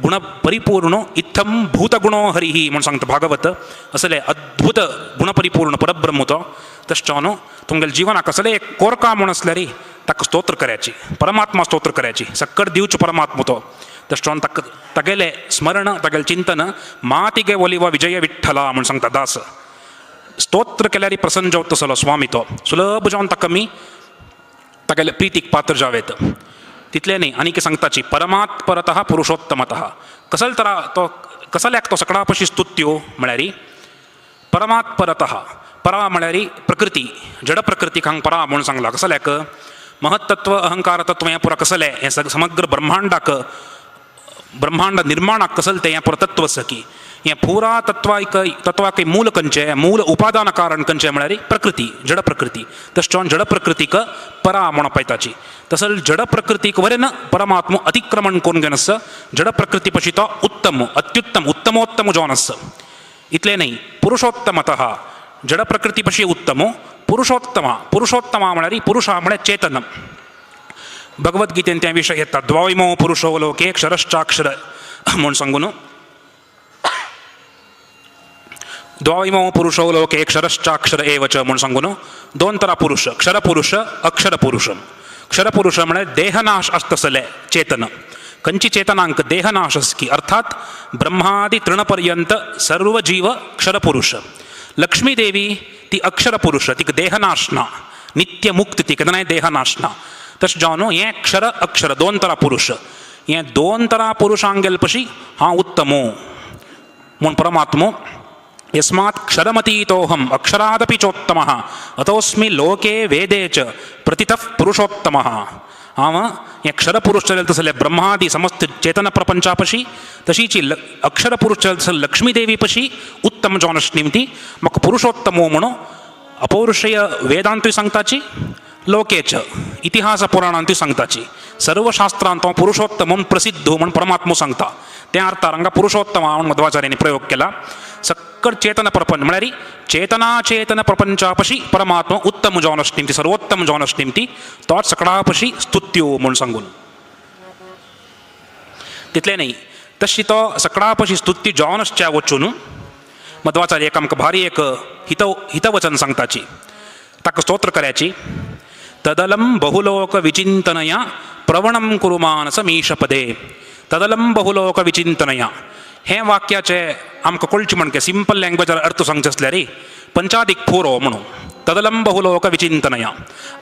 गुण परिपूर्ण इत्थम भूतगुणो हरिः म्हण सांगता भागवत. असले अद्भुत गुणपरिपूर्ण परब्रह्म तो. तशें जावन तुमगेल्या जिवनाक कसले एक कोरका म्हण आसल्यारी ताका स्तोत्र करयाची, परमात्मा स्तोत्र करयाची, सक्कड दिवचो परमात्मा तो. तशें जावन तागेले स्मरण तागेलें चिंतन मातिगे ಒಲಿವ विजय विठ्ठला म्हण सांगता दास. स्तोत्र केल्यार प्रसन्न जावं तसलो स्वामी तो सुलभ जावन ताका आमी तागेले प्रितीक पात्र जावेत. तितले न्ही आनी कितें सांगताची परमात्परतः पुरुषोत्तमतः. कसले तरा तो कसल्याक तो सकाळा पशी स्तुत्यो म्हळ्यार परमात्परतः. परा म्हळ्यार प्रकृती जड प्रकृतीक हांगा परा म्हूण सांगला. कसल्याक महत्तत्व अहंकार तत्व हें पुरा कसलें हें समग्र ब्रह्मांडाक ब्रह्मांड निर्माणाक कसलें तें हें पुरा तत्व आसा की हें पुरा तत्वाक मूल खंयचें मूल उपादान कारण खंयचें म्हळ्यार प्रकृती जड प्रकृती. तशें जावन जड प्रकृतीक परा म्हूण पळयताची. तसले जड प्रकृतीक वरेन परमात्मो अतिक्रमण करून घेवन आसा. जड प्रकृती पशी तो उत्तम अत्युत्तम उत्तमोत्तम जावन आसा. इतलें न्ही पुरुषोत्तमतः जड प्रकृती पशी उत्तमो पुरुषोत्तमा म्हळ्यार पुरुषा म्हळ्यार चेतन. भगवद्गीतेन त्या विशय येता द्वैमो पुरुषो लोके क्षरश्चाक्षर म्हूण सांगून द्वैमो पुरुषो लोके क्षरश्चाक्षर एव च म्हूण सांगून दोन तरा पुरुष क्षरपुरुष अक्षरपुरुष. क्षरपुरुष म्हळ्यार देहनाश आसतसले चेतन. खंयची चेतनांक देहनाश आस की अर्थात ब्रह्मादि तृणपर्यंत सर्व जीव क्षरपुरुष. लक्ष्मी देवी ती अक्षरपुरुष तिका देहनाश ना नित्य मुक्त ती केन्नाय देहनाश ना. तशें जावन हें क्षर अक्षर दोन तरा पुरुष हें दोन तरा पुरुषांक गेले पशी हांव उत्तमो म्हूण परमात्मो यस्मात् क्षरमतीतोऽहम् अक्षरादपि चोत्तमः अतोऽस्मि लोके वेदे च प्रतितः पुरुषोत्तमः. हांव हें क्षरपुरुष जाल्यार तसले ब्रह्मादी समस्त चेतन प्रपंचा पशी तशीची अक्षरपुरुष जाल्यार लक्ष्मी देवी पशी उत्तम जावन आसा निमती म्हाका पुरुषोत्तमो म्हणून अपौरुषेय वेदांतूय सांगताची लोकेच इतिहास पुराणांतूय सांगताची. सर्व शास्त्रांत तो पुरुषोत्तम म्हणून प्रसिद्ध म्हणून परमात्मो सांगता. त्या अर्थार हांगा पुरुषोत्तम म्हणून मध्वाचार्यांनी प्रयोग केला. सक्कड चेतन प्रपंच म्हळ्यार चेतन प्रपंचा पशी परमात्मा उत्तम जावन आसा निमती सर्वोत्तम जावन आसा निमती तोच सकाळा पशी स्तुत्यो म्हूण सांगून. तितलें न्ही तशी तो सकाळा पशी स्तुती जावन आसच्या वचून मध्वाचार्य एक आमकां भारी एक हितवचन सांगताची. ताका स्तोत्र करयाची तदलं बहुलोक विचिंतनया प्रवणं कुरुमानस मीशपदे. तदलं बहुलोक विचिंतनया हें वाक्याचें आमकां कळचें म्हणके सिंपल लँग्वेजार अर्थ सांगचें आसल्यार पंचादीक फोरो म्हणून तदलम बहुलोक विचिंतनया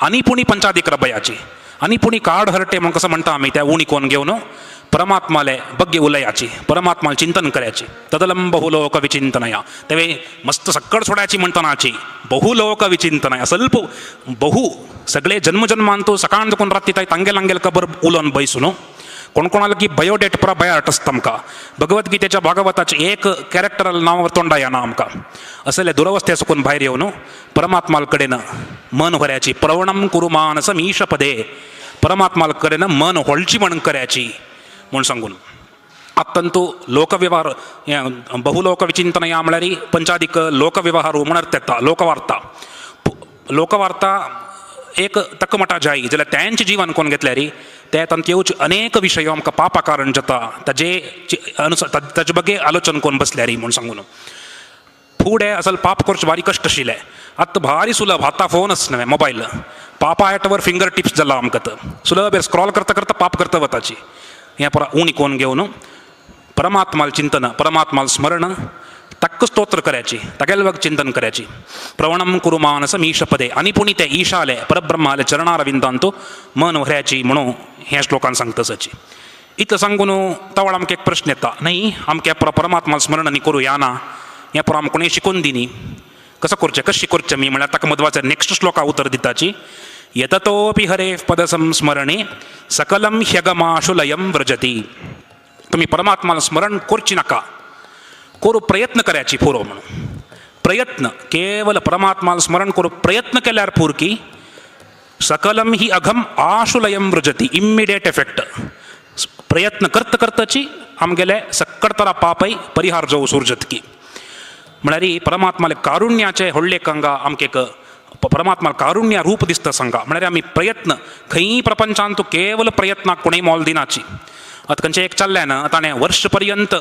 आणि पुणी पंचाधिक रबयाची आणि पुणी काड हरटे मग कसं म्हणता आम्ही त्या उणी कोण घेऊन परमात्माले बग्गे उलयाची परमात्माला चिंतन करायची तदलम बहुलोक विचिंतनया तेवे मस्त सक्कड सोडायची म्हणतानाची बहुलोक विचिंतनया ಸ್ವಲ್ಪ बहु सगळे जन्मजन्मांतू सकाळ कोण रात्री ताई तांगे लांगेल कबर उलोन बैसून कोणकोणाला की बायोडेट पुरा बयाटसता आमकां भगवद्गीतेच्या भागवताचे एक कॅरेक्टरल नावावर तोंडा येना आमकां असले दुरवस्थे सुकून भायर येवन परमात्माल कडेन मन भऱ्याची प्रवणम कुरु मानस मीश पदे परमात्माल कडेन मन होळची म्हणून करायची म्हूण सांगून अत्तंतू लोकव्यवहार बहुलोक विचिंतनया म्हळ्यार पंचाधिक लोकव्यवहार म्हणत येता लोकवार्ता एक तकमटा जाई जाल्यार त्यांचे जीवन कोण घेतल्यार ते तांत येवचे अनेक विशय आमकां पापा कारण जाता ताजे बगे आलोचन कोण बसल्यार म्हूण सांगून फुडें असल पाप करचे भारी कश्ट आशिल्ले आतां भारी सुलभ आतां फोनच न्हय मोबायल पापा एटवर फिंगर टिप्स जाला आमकां सुलभ स्क्रॉल करता करता पाप करता वताची हें पुरा उणी कोण घेवन परमात्माल चिंतन परमात्माल स्मरण तक्क स्तोत्र करायची तगेल चिंतन करायची प्रवणम कुरु मानस मीश पदे आणि पुणी ते ईशाले परब्रह्माले चरणारविंदांतू मन भऱ्याची म्हणून ह्या श्लोकान सांगतसाची इतलं सांगून तवळ आमकां एक प्रश्न येता नाही आमकां परमात्माल स्मरण न्ही करूं याना हें पुरो आमकां कोणें शिकून दिनी कसं करचें कशी करचें मी म्हळ्यार ताका मध्वाचेर नेक्स्ट श्लोका उतर दिताची यततोपि हरे पद संस्मरणे सकलम ह्यगमाशु लयम व्रजती तुम्ही परमात्माला स्मरण करची नाका करू प्रयत्न करायची पुरो म्हणून प्रयत्न केवल परमात्माला स्मरण करू प्रयत्न केल्यार पुरकी सकलम ही अघम आशुलयम व्रजती इम्मिडिएट इफेक्ट प्रयत्न करता करताची आमगेले सक्कडतरा पापय परिहार जाऊ सुरजतकी म्हळ्यार परमात्माले कारुण्याचे व्हडले कंगा आमकां परमात्मा कारुण्य रूप दिसता सांगा म्हळ्यार आमी प्रयत्न खंय प्रपंचांत तूं केवल प्रयत्नाक कोणेय मोल दिनाची आतां खंयचें एक चल्लें ना ताणें वर्ष पर्यंत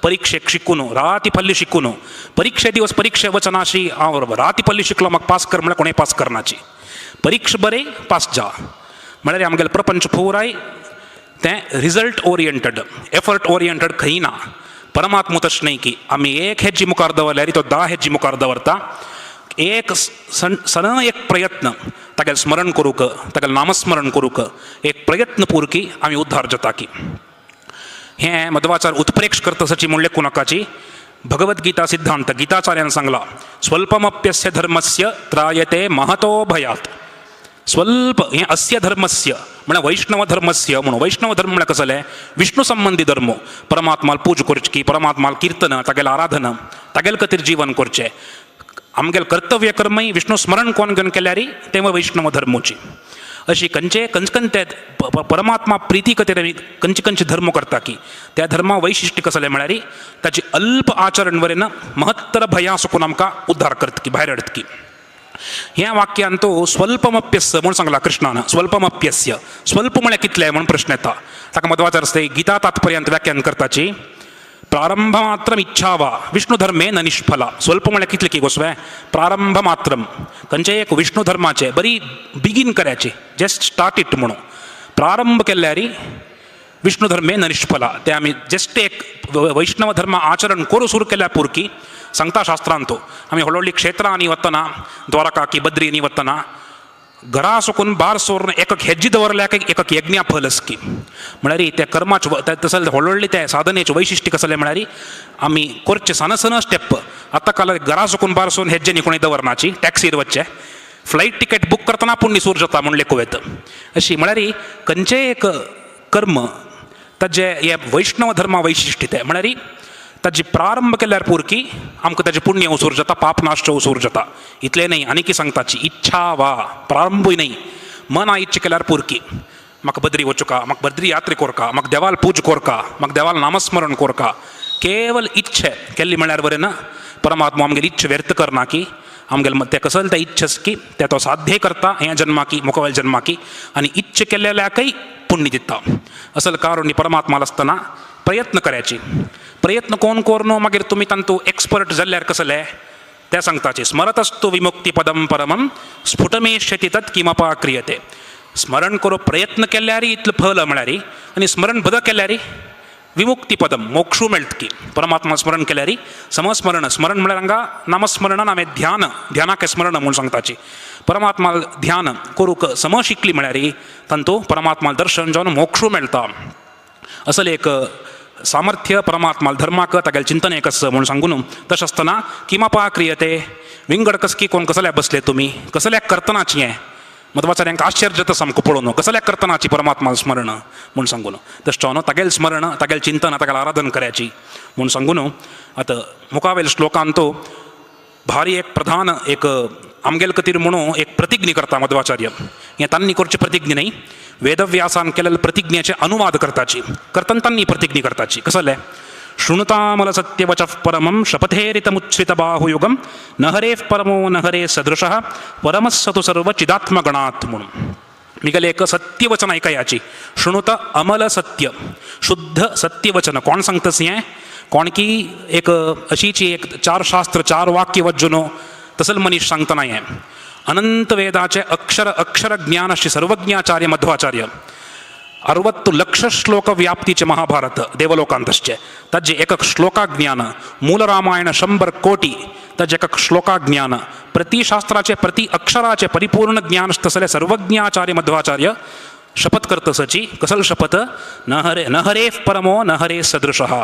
परीक्षेक शिकून राती पल्ली शिकून परीक्षे दिवस परीक्षे वचनाशी हांव राती पल्ली शिकलो म्हाका पास कर म्हळ्यार कोणेय पास करनाची परीक्षा बरें पास जा म्हळ्यार आमगेलें प्रपंच पुराय तें रिजल्ट ओरिएंटेड एफर्ट ओरिएंटेड खंय ना परमात्मा तशें न्हय की आमी एक हेजी मुखार दवरल्यार तो 10 हेजी मुखार दवरता एक सन एक प्रयत्न तागेलें स्मरण करूंक तागेलें नामस्मरण करूंक एक प्रयत्न पुरकी आमी उद्धार जाता की हें मध्वाचार उत्प्रेक्ष करतसाची म्हणलें कुणाकाची भगवद्गीता सिद्धांत गीताचार्यान सांगला स्वल्पमप्यस्य धर्मस्य त्रायते महतो भयात स्वल्प हें अस्य धर्मस्य म्हळ्यार वैष्णव धर्मस्य म्हणून वैष्णव धर्म म्हळ्यार कसले विष्णू संबंधी धर्म परमात्माल पूज करची परमात्माल कीर्तन तागेलें आराधन तागेले खातीर जीवन करचें आमगेलें कर्तव्य कर्मय विष्णू स्मरण कोण घेवन केल्यार तें वैष्णव धर्मची अशी खंयचे ते परमात्मा प्रिती खातीर आमी खंयचे खंयचे धर्म करता की त्या धर्मा वैशिश्ट्य कसलें म्हळ्यार ताची अल्प आचरण वरेन महत्तर भयां सुकून आमकां उद्धार करता की भायर हाडटा की ह्या वाक्यान तो स्वल्पमप्यस्य म्हूण सांगला कृष्णान स्वल्पमप्यस्य स्वल्प म्हळ्यार कितलें म्हूण प्रश्न येता ताका मध्वाचार्य असते गीता तात्पर्यांत व्याख्यान करताची प्रारंभ मात्रम इच्छा वा विष्णु धर्मे न निष्फला स्वल्प म्हळ्यार कितले की गोसवे प्रारंभ मात्रम खंयचे एक विष्णु धर्माचे बरी बिगीन करायचे जस्ट स्टार्ट इट म्हणून प्रारंभ केल्यार विष्णु धर्मे न निष्फला ते आमी जस्ट एक वैष्णव धर्म आचरण करू सुरू केल्यार पुरकी सांगता शास्त्रांत आमी व्हडली क्षेत्रां न्ही वतना द्वारका की बद्री न्ही वतना घरा सुकून बार सोरून एक हेज्जी दवरल्याक एक यज्ञा फल की म्हळ्यार त्या कर्माचे तसले व्हडली त्या साधनेचें वैशिश्ट्य कसलें म्हळ्यार आमी करचे सन सन स्टेप आतां काल घरा सुकून बार सोरून हेज्जे न्ही कोणें दवरनाची टॅक्सीर वच्चे फ्लायट तिकेट बूक करतना पुण्य सूर जाता म्हण लेखोवेत अशी म्हळ्यार खंयचेय एक कर्म ताजें हे वैष्णव धर्मा वैशिश्ट्य तें म्हळ्यार ताजी प्रारंभ केल्यार पुरकी आमकां ताजें पुण्य उसूर जाता पाप नाश उसूर जाता इतलें न्हय आनी की सांगताची इच्छा वा प्रारंभूय न्हय मना इच्छा केल्यार पुरकी म्हाका बद्री वचुका म्हाका बद्री यात्रे कोरका म्हाका देवाल पूज कोरका म्हाका देवाल नामस्मरण कोरका केवल इच्छे केल्ली म्हळ्यार बरें ना परमात्मा आमगेली इच्छा व्यर्थ करना की आमगेले ते कसले ते इच्छस की ते तो साध्य करता ह्या जन्माकी मुखावेल जन्माकी आनी इच्छा केल्ल्याकय पुण्य दिता असल कारुण्य परमात्माला आसतना प्रयत्न करायची प्रयत्न कोण कोरून मागीर तुमी तांतू एक्सपर्ट जाल्ल्यार कसले ते सांगताचे स्मरतस्तु विमुक्ती पदम परमम स्फुटमेष्यति तत् किमपा क्रियते स्मरण करू प्रयत्न केल्यार इतलें फल म्हळ्यार आनी स्मरण बद केल्यार विमुक्ती पदम मोक्षू मेळटकी परमात्मा स्मरण केल्यारी समस्मरण स्मरण म्हळ्यार हांगा नामस्मरण हांवें ध्यानाक स्मरण म्हणून सांगताची परमात्मा ध्यान करूंक सम शिकली म्हळ्यार तांतू परमात्मा दर्शन जावन मोक्षू मेळटा असले एक सामर्थ्य परमात्मा धर्माक तागेलें चिंतन एक आसा म्हणून सांगून तशें आसतना किमापा क्रियते विंगड कसकी कोण कसल्याक बसले तुमी कसल्याक करतनाची हें मध्वाचार्यांक आश्चर्य जाता सामको पळोवन कसल्याक करतनाची परमात्मा स्मरण म्हूण सांगून तशें तागेलें स्मरण तागेलें चिंतन तागेलें आराधन करयाची म्हूण सांगून आतां मुखावेल श्लोकांत तो भारी एक प्रधान एक आमगेल खातीर म्हणून एक प्रतिज्ञा करता मध्वाचार्य हें तांणी करची प्रतिज्ञा न्ही वेदव्यासान केलेल्या प्रतिज्ञेचे अनुवाद करताची करतना तांणी प्रतिज्ञा करताची कसले शृणुतामल सत्यवच परमं शपथेरितमुच्छ्रित बाहुयुगम नहरे परमो नहरे सदृशः परमस्सतु सर्व चिदात्मगणात म्हणून निगले एक सत्यवचन ऐकयाची शृणुत अमल सत्य शुद्ध सत्यवचन कोण सांगतस हें कोण की एक अशीची एक 4 शास्त्र 4 वाक्य वज्जून तसल मनीस सांगतना हें अनंत वेदाचे अक्षर अक्षर ज्ञान श्री सर्वज्ञाचार्य मध्वाचार्य 60 लक्ष श्लोक व्याप्तीचे महाभारत देवलोकांतचे ताजे एक श्लोका ज्ञान मूल रामायण 100 कोटी ताजे एक श्लोका ज्ञान प्रति शास्त्राचे प्रति अक्षराचे परिपूर्ण ज्ञान तसले सर्वज्ञाचार्य मध्वाचार्य शपथ करतसची कसल शपथ नहरे नहरे परमो नहरे सदृशः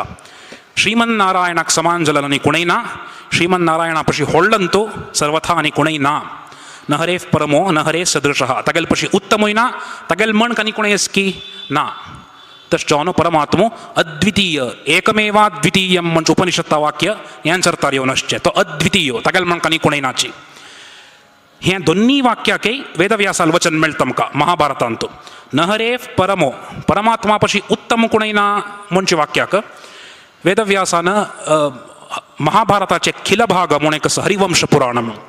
श्रीमन्नारायणाक समान जलनी कुणय ना श्रीमन्नारायणा पशी होळ्ळंतू सर्वथा आनी कुणय ना नहरे परमो नहरे सदृशः तागेल पशी उत्तमय ना तागेल मन कानी कुणय की ना तशें परमात्मो अद्वितीय एकमेवाद्वितीय म्हणजे उपनिषत्ता वाक्य हें सरतार येवन आसचें तो अद्वितीय तागेल मन कानी कुणय नाची हें दोन्ही वाक्याकय वेदव्यासाल वचन मेळटा आमकां महाभारतांत नहरे परमो परमात्मा पशी उत्तम कुणय ना म्हणचे वाक्याक वेदव्यासान महाभारताचे खिल भाग म्हणून एक हरिवंश पुराण म्हणून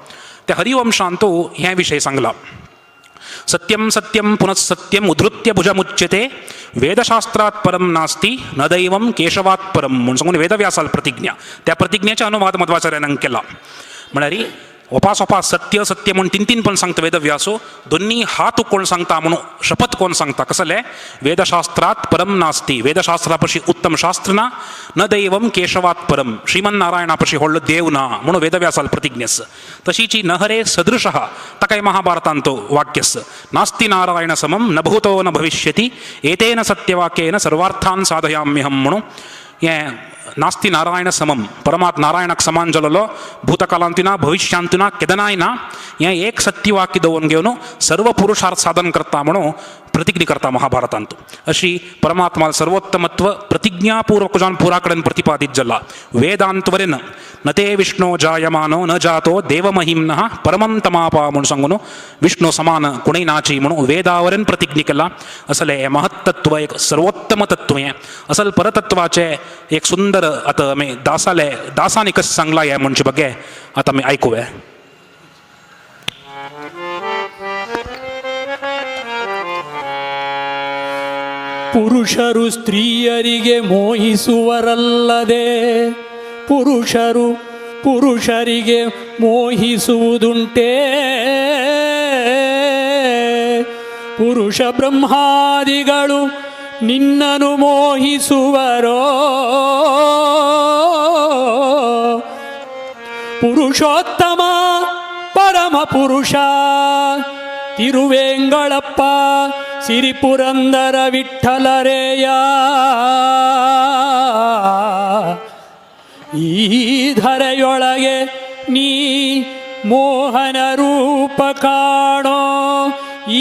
त्या हरिवंशांत ह्या विषय सांगला सत्यम सत्यम पुनःसत्यम उद्धृत्य भुजमुच्यते वेदशास्त्रात परम नास्ति न दैवम केशवात परम म्हणून सांगून वेदव्यासाल प्रतिज्ञा त्या प्रतिज्ञेचा अनुवाद मध्वाचार्यान केला म्हळ्यार वपास सत्य सत्य म्हणून 3 पण सांगता वेदव्यासो दोन्ही हात कोण सांगता म्हणून शपथ कोण सांगता कसले वेदशास्त्रात परम नास्ति वेदशास्त्रापशी उत्तम शास्त्र ना न दैवम केशवात परम श्रीमन्नारायणापशी व्हडलो देव ना म्हणून वेदव्यासाल प्रतिज्ञस तशीची नहरे सदृशः ताकाय महाभारतांत वाक्यस नास्ति नारायण समम न भूतो न भविष्यति एतेन सत्यवाक्येन सर्वार्थान साधयाम्यहम म्हणून हें नास्ति नारायण समम परमात् नारायणाक समान जालोलो भूतकालांतिना भविष्यांतिना केदनाय ना हें एक सत्यवाक्य दवरून घेवन सर्व पुरुषार्थ साधन करता म्हणून प्रतिज्ञा करता महाभारतांत अशी परमात्मा सर्वोत्तमत्व प्रतिज्ञापूर्वक जावन पुरा कडेन प्रतिपादीत जाला वेदांतवरेन न ते विष्णो जायमानो न जातो देवमहिम्नः परमं तमापा म्हणून सांगून विष्णू समान कुणय नाची म्हणून वेदावरेन प्रतिज्ञा केला असले हे महत्तत्व एक सर्वोत्तम तत्व हें असल परतत्वाचे एक सुंदर आता आमी दासांनी कशें सांगला हे म्हणचे बगे आतां आमी आयकुया ಪುರುಷರು ಸ್ತ್ರೀಯರಿಗೆ ಮೋಹಿಸುವರಲ್ಲದೆ ಪುರುಷರಿಗೆ ಮೋಹಿಸುವುದುಂಟೇ ಪುರುಷ ಬ್ರಹ್ಮಾದಿಗಳು ನಿನ್ನನು ಮೋಹಿಸುವರೋ ಪುರುಷೋತ್ತಮ ಪರಮ ಪುರುಷ ತಿರುವೇಂಗಳಪ್ಪ ಸಿರಿ ಪುರಂದರ ವಿಠ್ಠಲರೇಯ ಈ ಧರೆಯೊಳಗೆ ನೀ ಮೋಹನ ರೂಪ ಕಾಣೋ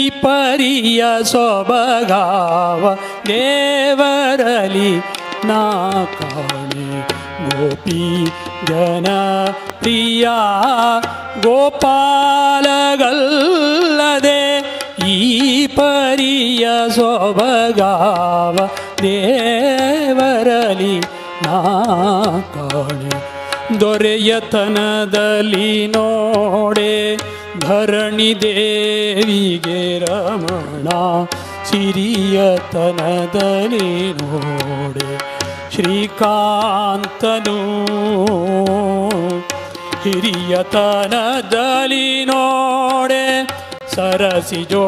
ಈ ಪರಿಯ ಸೊಬಗಾವ ದೇವರಲಿ ನಾ ಕಾಣೆ ಗೋಪಿ ಜನ ಪ್ರಿಯ ಗೋಪಾಲಗಲ್ಲದೆ ಈ ಪರಿಯ ಸೊಬಗಾವ ದೇವರಲಿ ನಾ ಕಾಣೆ ದೊರೆಯತನದಲ್ಲಿ ನೋಡೆ ಧರಣಿ ದೇವಿಗೆ ರಮಣ ಸಿರಿಯತನದಲ್ಲಿ ನೋಡೆ ಶ್ರೀಕಾಂತನು ಹಿರಿಯತನದಲ್ಲಿ ನೋಡೆ ಸರಸಿಜೋದ್ಭವನಯ್ಯ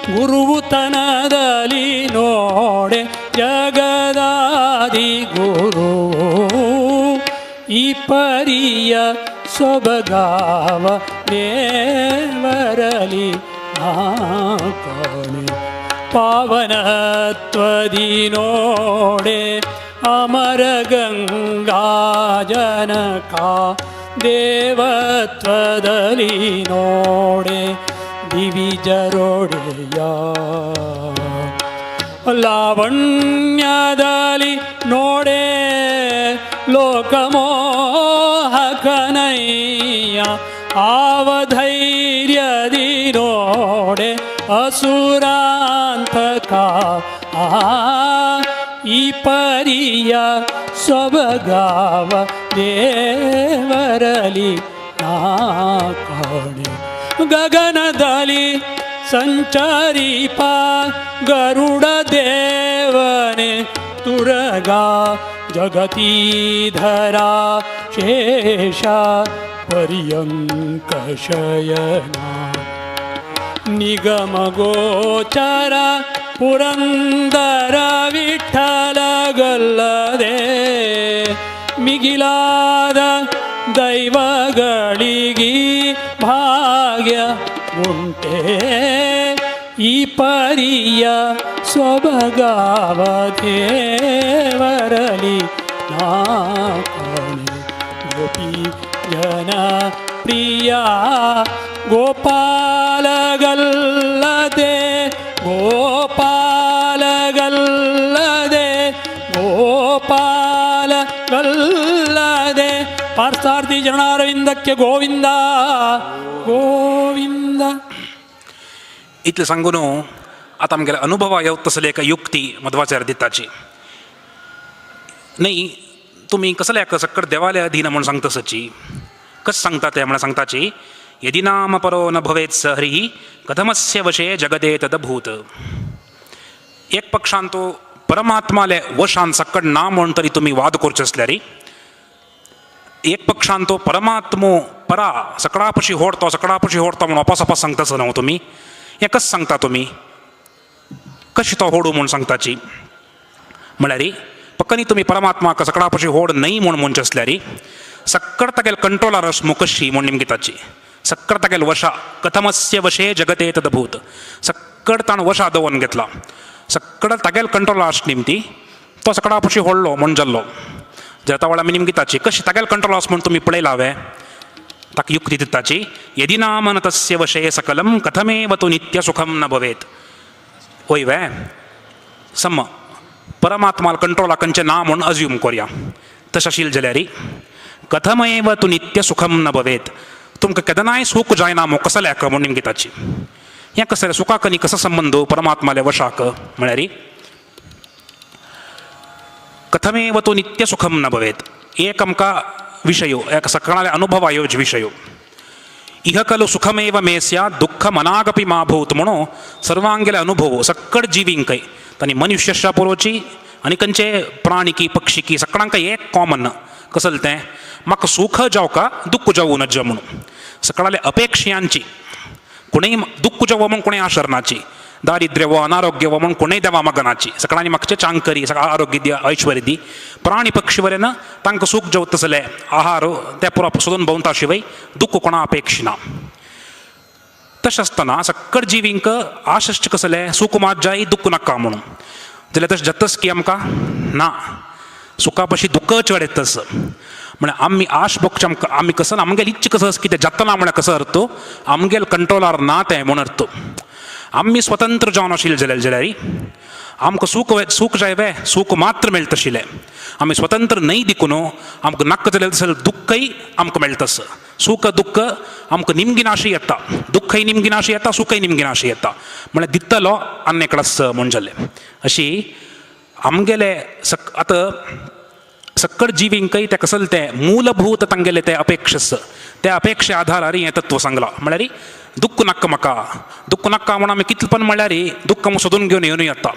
ಗುರುವು ತನದಲ್ಲಿ ನೋಡೆ ಜಗದಾದಿ ಗುರು ಈ ಪರಿಯ ಸೊಬಗಾವ ದೇವರಲಿ ನಾ ಕಾಣೆ ಪಾವನತ್ವದಿ ನೋಡೆ ಅಮರ ಗಂಗಾ ಜನಕ ದೇವತ್ವದಲ್ಲಿ ನೋಡೆ ದಿವಿಜರೊಡೆಯ ಲಾವಣ್ಯದಲ್ಲಿ ನೋಡೆ ಲೋಕಮೋಹಕನಯ್ಯ ಆವಧೈರ್ಯದಿ ನೋಡೆ ಅಸುರಾಂತಕ ಈ ಪರಿಯ ಸೊಬಗಾವ ದೇವರಲಿ ನಾ ಕಾಣೆ ಗಗನದಲ್ಲಿ ಸಂಚರಿಪ ಗರುಡ ದೇವನೆ ತುರಗ ಜಗತೀಧರ ಶೇಷ ಪರ್ಯಂಕ ಶಯನ ನಿಗಮ ಗೋಚರ ಪುರಂದರ ವಿಠಲಗಲ್ಲದೆ ಮಿಗಿಲಾದ ದೈವಗಳಿಗಿ ಭಾಗ್ಯ ಉಂಟೆ ಈ ಪರಿಯ ಸೊಬಗಾವ ದೇವರಲಿ ನಾ ಕಾಣೆ ಗೋಪಿ ಜನ ಪ್ರಿಯ ಗೋಪಾಲಗಲ್ಲದೆ ಗೋಪಾಲಗಲ್ಲದೆ ಗೋಪಾಲಗಲ್ಲದೆ ಪಾರ್ಥಾರ್ಥಿ ಚರಣಾರವಿಂದಕ್ಕೆ ಗೋವಿಂದ ಗೋವಿಂದ. इतले सांगून आता आमगेले अनुभव येवतसले एका युक्ती मध्वाचार्य दिताची नाही तुम्ही कसल्या सकट देवालय अधीन म्हणून सांगतसची कस सांगता ते म्हणून सांगताची यदि नाम परो न भवेत् स हरिः कथमस्य वशे जगदे तदभूत. एक पक्षान तो परमात्माले वशान सकट ना म्हणून तरी तुम्ही वाद करचे असल्यारी एक पक्षान तो परमात्मो परा सकळापशी होडतो म्हणून अपास सांगताच न्हू तुम्ही हे कस सांगता तुम्ही कशी तो होडू म्हणून सांगताची म्हळ्यार पक्कनी तुम्ही परमात्माक सकळापशी होड नाही म्हणून म्हणचे असल्यारी सक्कड तागेल कंट्रोलार असमू कशी म्हणून निमगे ताची सक्कड तागेल वशा कथमस्य वशे जगते तदभूत सक्कड ताण वशा दवरून घेतला सक्कड तागेल कंट्रोलार आस निमती तो सकळापशी होडलो म्हण जाल्लो जाता वेळा आमी निमगे ताची कशी तागेल कंट्रोल आस म्हणून तुम्ही पळयला हांवें ताका युक्ती दिताची यदि नाम न तस्य वशे सकलम कथमेव तु नित्य सुखम न भवेत्. होय वे सम परमात्माला कंट्रोला खंयचे ना म्हणून अज्यूम करया तशें आशिल्लें जाल्यार कथमेव तु नित्य सुखम न भवेत् तुमकां केदनाय सूख जायना मो कसल्याक म्हणून निमगे ताची हें कसलें सुखाक आनी कसो संबंद परमात्माले वशाक म्हळ्यार कथमेव तु नित्य सुखम न भवेत् एक आमकां विषयो एक सकळाले अनुभव आयोज विषयो इह खलु सुखमेव मे स्यात् दुःखम अनागपि मा भूत म्हणून सर्वांगेले अनुभव सक्कड जिवींकय तांणी मनुष्यशा पळोवची आनी खंयचे प्राणी की पक्षी की सगळ्यांक एक कॉमन कसलें तें म्हाका सुख जावका दुःख जावूं नज म्हणून सगळ्याले अपेक्षयांची कोणेय दुःख जावं म्हणून कोणेय आशरनाची दारिद्र्य वो अनारोग्य वो म्हणून कोणेय देवा मागनाची सगळ्यांनी म्हाका चांकरी आरोग्य दी ऐश्वर्य दी प्राणी पक्षी वरेन तांकां सूख जावतसले आहार ते पुरो सोदून भोंवता शिवाय दुःख कोणा अपेक्षिना. तशें आसतना सक्कड जिवींक आशश्च कसलें सूख मात जाय दुःख नाका म्हणून जाल्यार तशें जातस की आमकां ना सुखा पशी दुःख चड येतस म्हळ्यार आमी आश भोगचे आमी कसं आमगेली इच्छा कसं कितें जातना म्हळ्यार कसो अर्थ आमगेल कंट्रोलार ना तें म्हूण अर्थ आमी स्वतंत्र जावन आशिल्ले जाल्यार आमकां सूख जाय वे सूख मात्र मेळटशिल्लें आमी स्वतंत्र न्हय देखून आमकां नाका जाल्यार दुःखय आमकां मेळटस सूख दुःख आमकां निमगिनाशी येता दुःखय निमगिनाशी येता सूखय निमगिनाशी येता म्हळ्यार दितलो आनी एकडास म्हूण जालें अशी आमगेले आतां सक्कड जिवींकय तें कसलें तें मूलभूत तांगेले ते अपेक्षस त्या अपेक्षे आधारार हें तत्व सांगलां म्हळ्यार दुःख नाका म्हाका दुःख नाका म्हणून आमी कितले पण म्हळ्यार दुःख आमकां सोदून घेवन येवनूय येता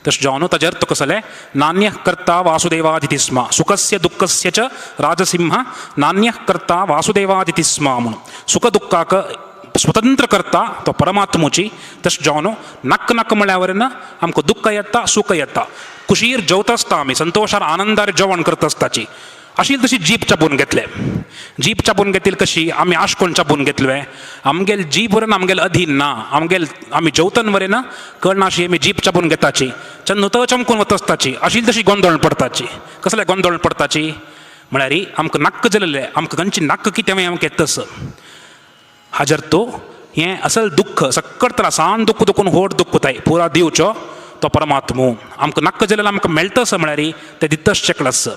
तशें जावन ताजे अर्थ कसले नान्यः कर्ता वासुदेवादिति स्म सुखस्य दुःखस्य च राजसिंह नान्यः कर्ता वासुदेवादिति स्म म्हणून सुख दुःखाक स्वतंत्र करता तो परमात्मूची तशें जावन नक्क नक्क म्हळ्यार आमकां दुख्ख येता सुख येता खुशीर जेवता आसता आमी संतोशार आनंदार जेवण करता आसताची अशी तशी जीप चाबून घेतले जीप चाबून घेतली कशी आमी आशकोन चाबून घेतले आमगेल जीप वरेन आमगेल अधीन ना आमी जेवतन वरेन कळना अशी आमी जीप चाबून घेताची नुत चमकून वता आसताची अशी तशी गोंदळ पडताची कसले गोंदळ पडताची म्हळ्यार आमकां नक्क जालेले आमकां खंयची नक्क कितें आमकां येतस हाजेर तो हें असल दुख्ख सक्कट त्रासान दुख्ख दुखून होट दुखताय पुरा दिवचो तो परमात्मो आमकां नक्क जाल्यार आमकां मेळटस म्हळ्यार ते दितस चेकलस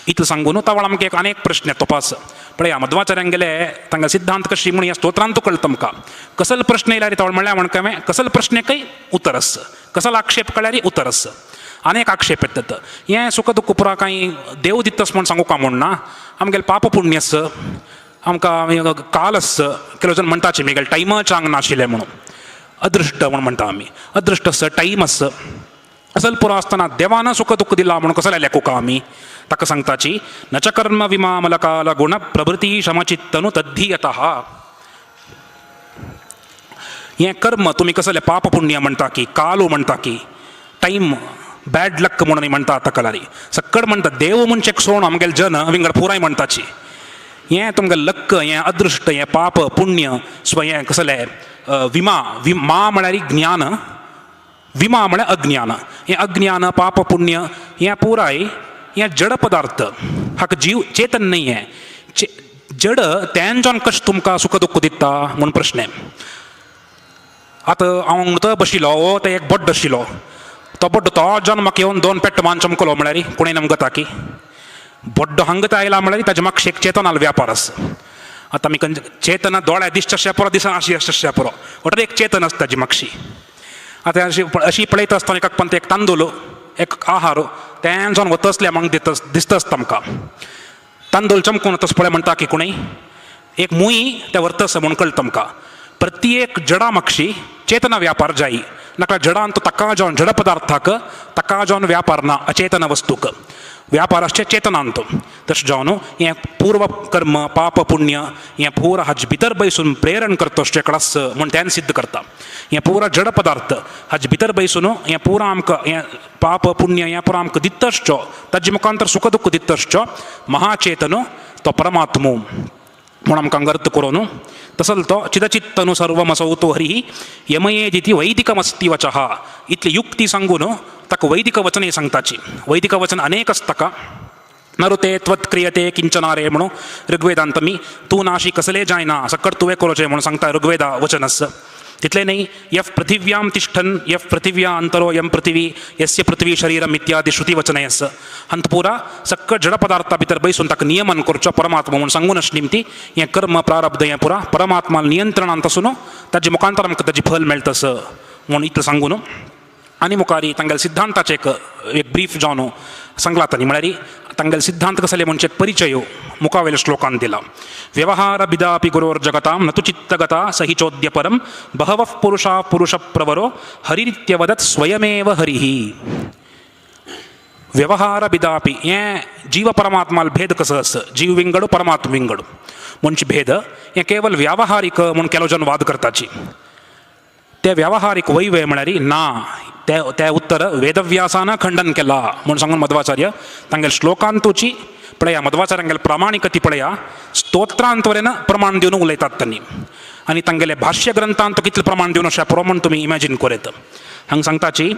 इतलें सांगून तावळ आमकां एक अनेक प्रश्न तपास पळया मध्वाचार्यांक गेले तांकां सिद्धांत कशी म्हूण ह्या स्तोत्रांत कळटा तुमकां कसल प्रश्न येयल्यार तावळ म्हळ्यार म्हणटा कसल प्रश्नेकय उतरस कसल आक्षेप कळ्यार उतरस अनेक आक्षेप येतात हें सुख दुख्ख पुरा कांय देव दितस म्हूण सांगूं का म्हूण ना आमगेलें पाप पुण्यस आमकां कालस केलो जण म्हणटाचे म्हगेले टायमाचें हांग नाशिल्लें म्हणून अदृश्ट म्हूण म्हणटा आमी अदृश्ट आस टायम आस असल पुरो आसतना देवान सुख दुख्ख दिला म्हणून कसले लेखूं का आमी ताका सांगताची नच कर्म विमामलकाल गुण प्रभृती शमचित्तनु तद्धीयतः हें कर्म तुमी कसले पाप पुण्य म्हणटा की कालो म्हणटा की टायम बॅड लक म्हणून म्हणटा ताका लारी सक्कड म्हणटा देव म्हणचे सोण आमगेले जन विंगड पुराय म्हणटाची हें तुमगेलें लक्क हें अदृश्ट हें पाप पुण्य स्व हें कसलें विमा म्हळ्यार ज्ञान विमा म्हळ्यार अज्ञान हें अज्ञान पाप पुण्य हें पुराय हें जड पदार्थ हाका जीव चेतन न्ही हें जड तें जावन कशें तुमकां सुख दुख्ख दिता म्हूण प्रश्न आतां हांव तो बशिलो हो तो एक बड्ड आशिल्लो तो बड्ड तो जन्माक येवन 2 पेट्ट मान चमकलो म्हळ्यार कोणें नमगता ताकी बड्ड हंगत आयला म्हळ्यार ताजे म्हाका एक चेतनाल व्यापार आसा आतां आमी चेतना दोळ्या दिसचे पुरो दिसां अशी आसचे पुरो वटर एक चेतन आसता ताजी म्हाकशी आतां अशी पळयता आसतना एकाक पंत एक तांदूळ एक आहार तें जावन वता असलें आमकां दिसता आसता आमकां तांदूळ चमकून वता पळय म्हणटा की कोणूय एक मुई तें व्हरता म्हूण कळटा आमकां प्रत्येक जडा म्हाकशी चेतना व्यापार जायी नाका जडांत ताका जावन जड पदार्थाक ताका जावन व्यापार ना अचेतन वस्तूक व्यापार आसचे चेतनांत तशें जावन हें पूर्व कर्म पाप पुण्य हें पुरा हाजे भितर बैसून प्रेरण करता शेकडास म्हूण तें सिद्ध करता हें पुरा जड पदार्थ हाजे भितर बैसून हें पुरा आमकां हें पाप पुण्य हें पुरा आमकां दिता आसचो ताजे मुखांतर सुख दुख्ख दिता आसचो महाचेतन तो परमात्मो म्हूण आमकां अर्थ करून तसल तो चिदचित्तनु सर्वमसौ तो हरी यमयेदिति वैदिकमस्ति वचः इतली युक्ती सांगून ताका वैदिक वचने सांगताची वैदिक वचन अनेक आसता नरुते त्वत् क्रियते किंचनारे म्हणून ऋग्वेदांत मी तू नाशी कसले जायना सक्कड तुवें करोचें म्हणून सांगता ऋग्वेदा वचनस तितले न्ही यफ पृथिव्यां तिष्ठन् यफ पृथिव्या अंतरो यम पृथिवी यस्य पृथ्वी शरीरम इत्यादी श्रुतिवचनयस हंत पुरा सक्कड जड पदार्था भितर बैसून ताका नियमन करचो परमात्मा म्हणून सांगून निमती हें कर्म प्रारब्ध हें पुरा परमात्मा नियंत्रणांत आसून ताजे मुखांतर आमकां ताजी फल मेळटस म्हणून इतलें सांगून आनी मुखारी तांगेले सिद्धांताचे एक ब्रीफ जावन सांगला तांणी म्हळ्यार तांगेले सिद्धांत कसले म्हणजे परिचय मुखावेल्या श्लोकांत दिला व्यवहार बिदापि गुरोर्जगतां न तु चित्तगता सहि चोद्य परम बहवः पुरुषा पुरुष प्रवरो हरिरित्यवदत् स्वयमेव हरिः व्यवहार बिदापि हें जीव परमात्माल भेद कसो आसा जीव विंगड परमात्मा विंगड म्हणजे भेद हें केवल व्यावहारिक म्हूण केलो जन वाद करताची ते व्यावहारिक वैवय म्हळ्यार ना ते उत्तर वेदव्यासान खंडन केला म्हणून सांगून मध्वाचार्य तांगेले श्लोकांतूची पळया मध्वाचार्यांगेले प्रामाणिकती पळया स्तोत्रांत वरेन प्रमाण दिवन उलयतात तांणी आनी तांगेले भाष्य ग्रंथांत कितले प्रमाण दिवन अशें पुरो म्हूण तुमी इमॅजीन करेत हांगा सांगताची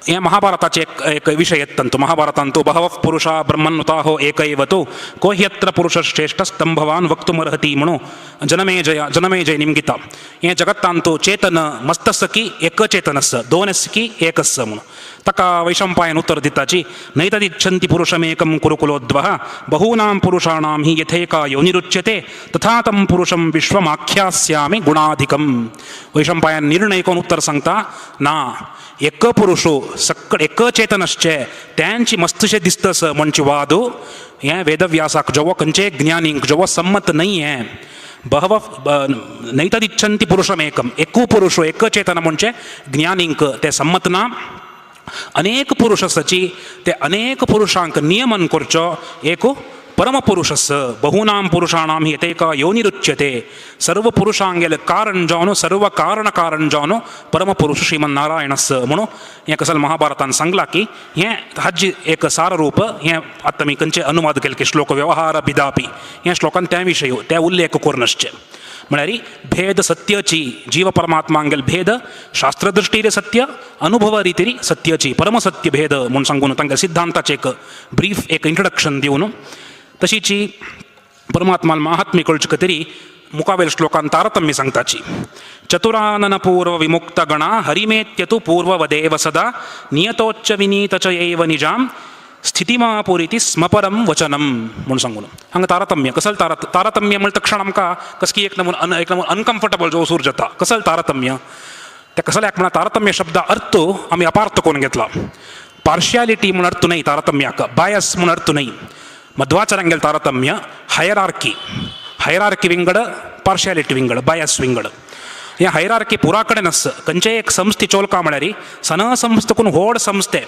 हें महाभारताचे एक विशय येतात महाभारतांत बहवः पुरुषा ब्रह्मन्नुताहो एक एव तु को ह्यत्र पुरुषश्रेष्ठस्तंभवान वक्तुमर्हति म्हणून जनमेजय निमगिता हें जगत्तांत चेतन मस्तसकी एक चेतनस दोनसकी एकस म्हणून ताका वैशंपायन उत्तर दिताची नैतदिच्छन्ति पुरुषमेकं कुरुकुलोद्वः बहूनां पुरुषाणां हि यथेका योनिरुच्यते तथा तं पुरुषं विश्वमाख्यास्यामि गुणाधिकं वैशंपायन निर्णय करून उत्तर सांगता ना एक पुरुषो सक्कड एक चेतनश्चे त्यांची मस्तशे दिसतस म्हणचे वादू हें वेदव्यासाक जवो खंयचे ज्ञानीक जवो सम्मत नाही हें बहवः नैतदिच्छन्ति पुरुषमेकं एकू पुरुषो एक चेतन म्हणजे ज्ञानीक ते सम्मत ना अनेक पुरुष आसाची ते अनेक पुरुषांक नियमन करचो एक परमपुरुषस्स बहूनां पुरुषाणां हि यतेका योनिरुच्यते सर्व पुरुषांगेल कारण जावनो सर्व कारण कारण जावनो परमपुरुष श्रीमन्नारायणस्स म्हणून हें कसल महाभारतान सांगला की हें हाजी एक सार रूप हें आतां मी खंयचे अनुवाद केले की श्लोक व्यवहार भिदापी ह्या श्लोकान त्या विशयी त्या उल्लेख कोरनसचे म्हळ्यार भेद सत्यची जीव परमात्मांगेल भेद शास्त्रदृष्टीरे सत्य अनुभव रितीरी सत्यची परमसत्य भेद म्हणून सांगून तांकां सिद्धांताचे एक ब्रीफ एक इंट्रोडक्शन दिवन तशीची परमात्माल महात्म्य कळचे तरी मुखावेल श्लोकान तारतम्य सांगताची चतुरानन पूर्व विमुक्त गणा हरिमेत्यतु पूर्ववदेव सदा नियतोच्च विनीत च एव निजाम स्थितिमापुरिती स्मपरम वचनम म्हणून सांगून हांगा तारतम्य कसल तारतम्य म्हणटा तक्षण आमकां कसकी एक नमून अनकम्फर्टेबल जो सूर जाता कसल तारतम्य त्या कसल्याक म्हणा तारतम्य शब्द अर्थ आमी अपार्थ करून घेतला पार्शियालिटी म्हणून अर्थ नाही तारतम्याक बायस म्हणून अर्थ नाही मध्वाचार्यांगेल तारतम्य हयरार्की विंगड पार्शियालिटी विंगड बायस विंगड ह्या हयरार्की पुरा कडेन आसा खंयचे एक संस्थे चोलका म्हळ्यार सन संस्थे करून व्हड संस्थे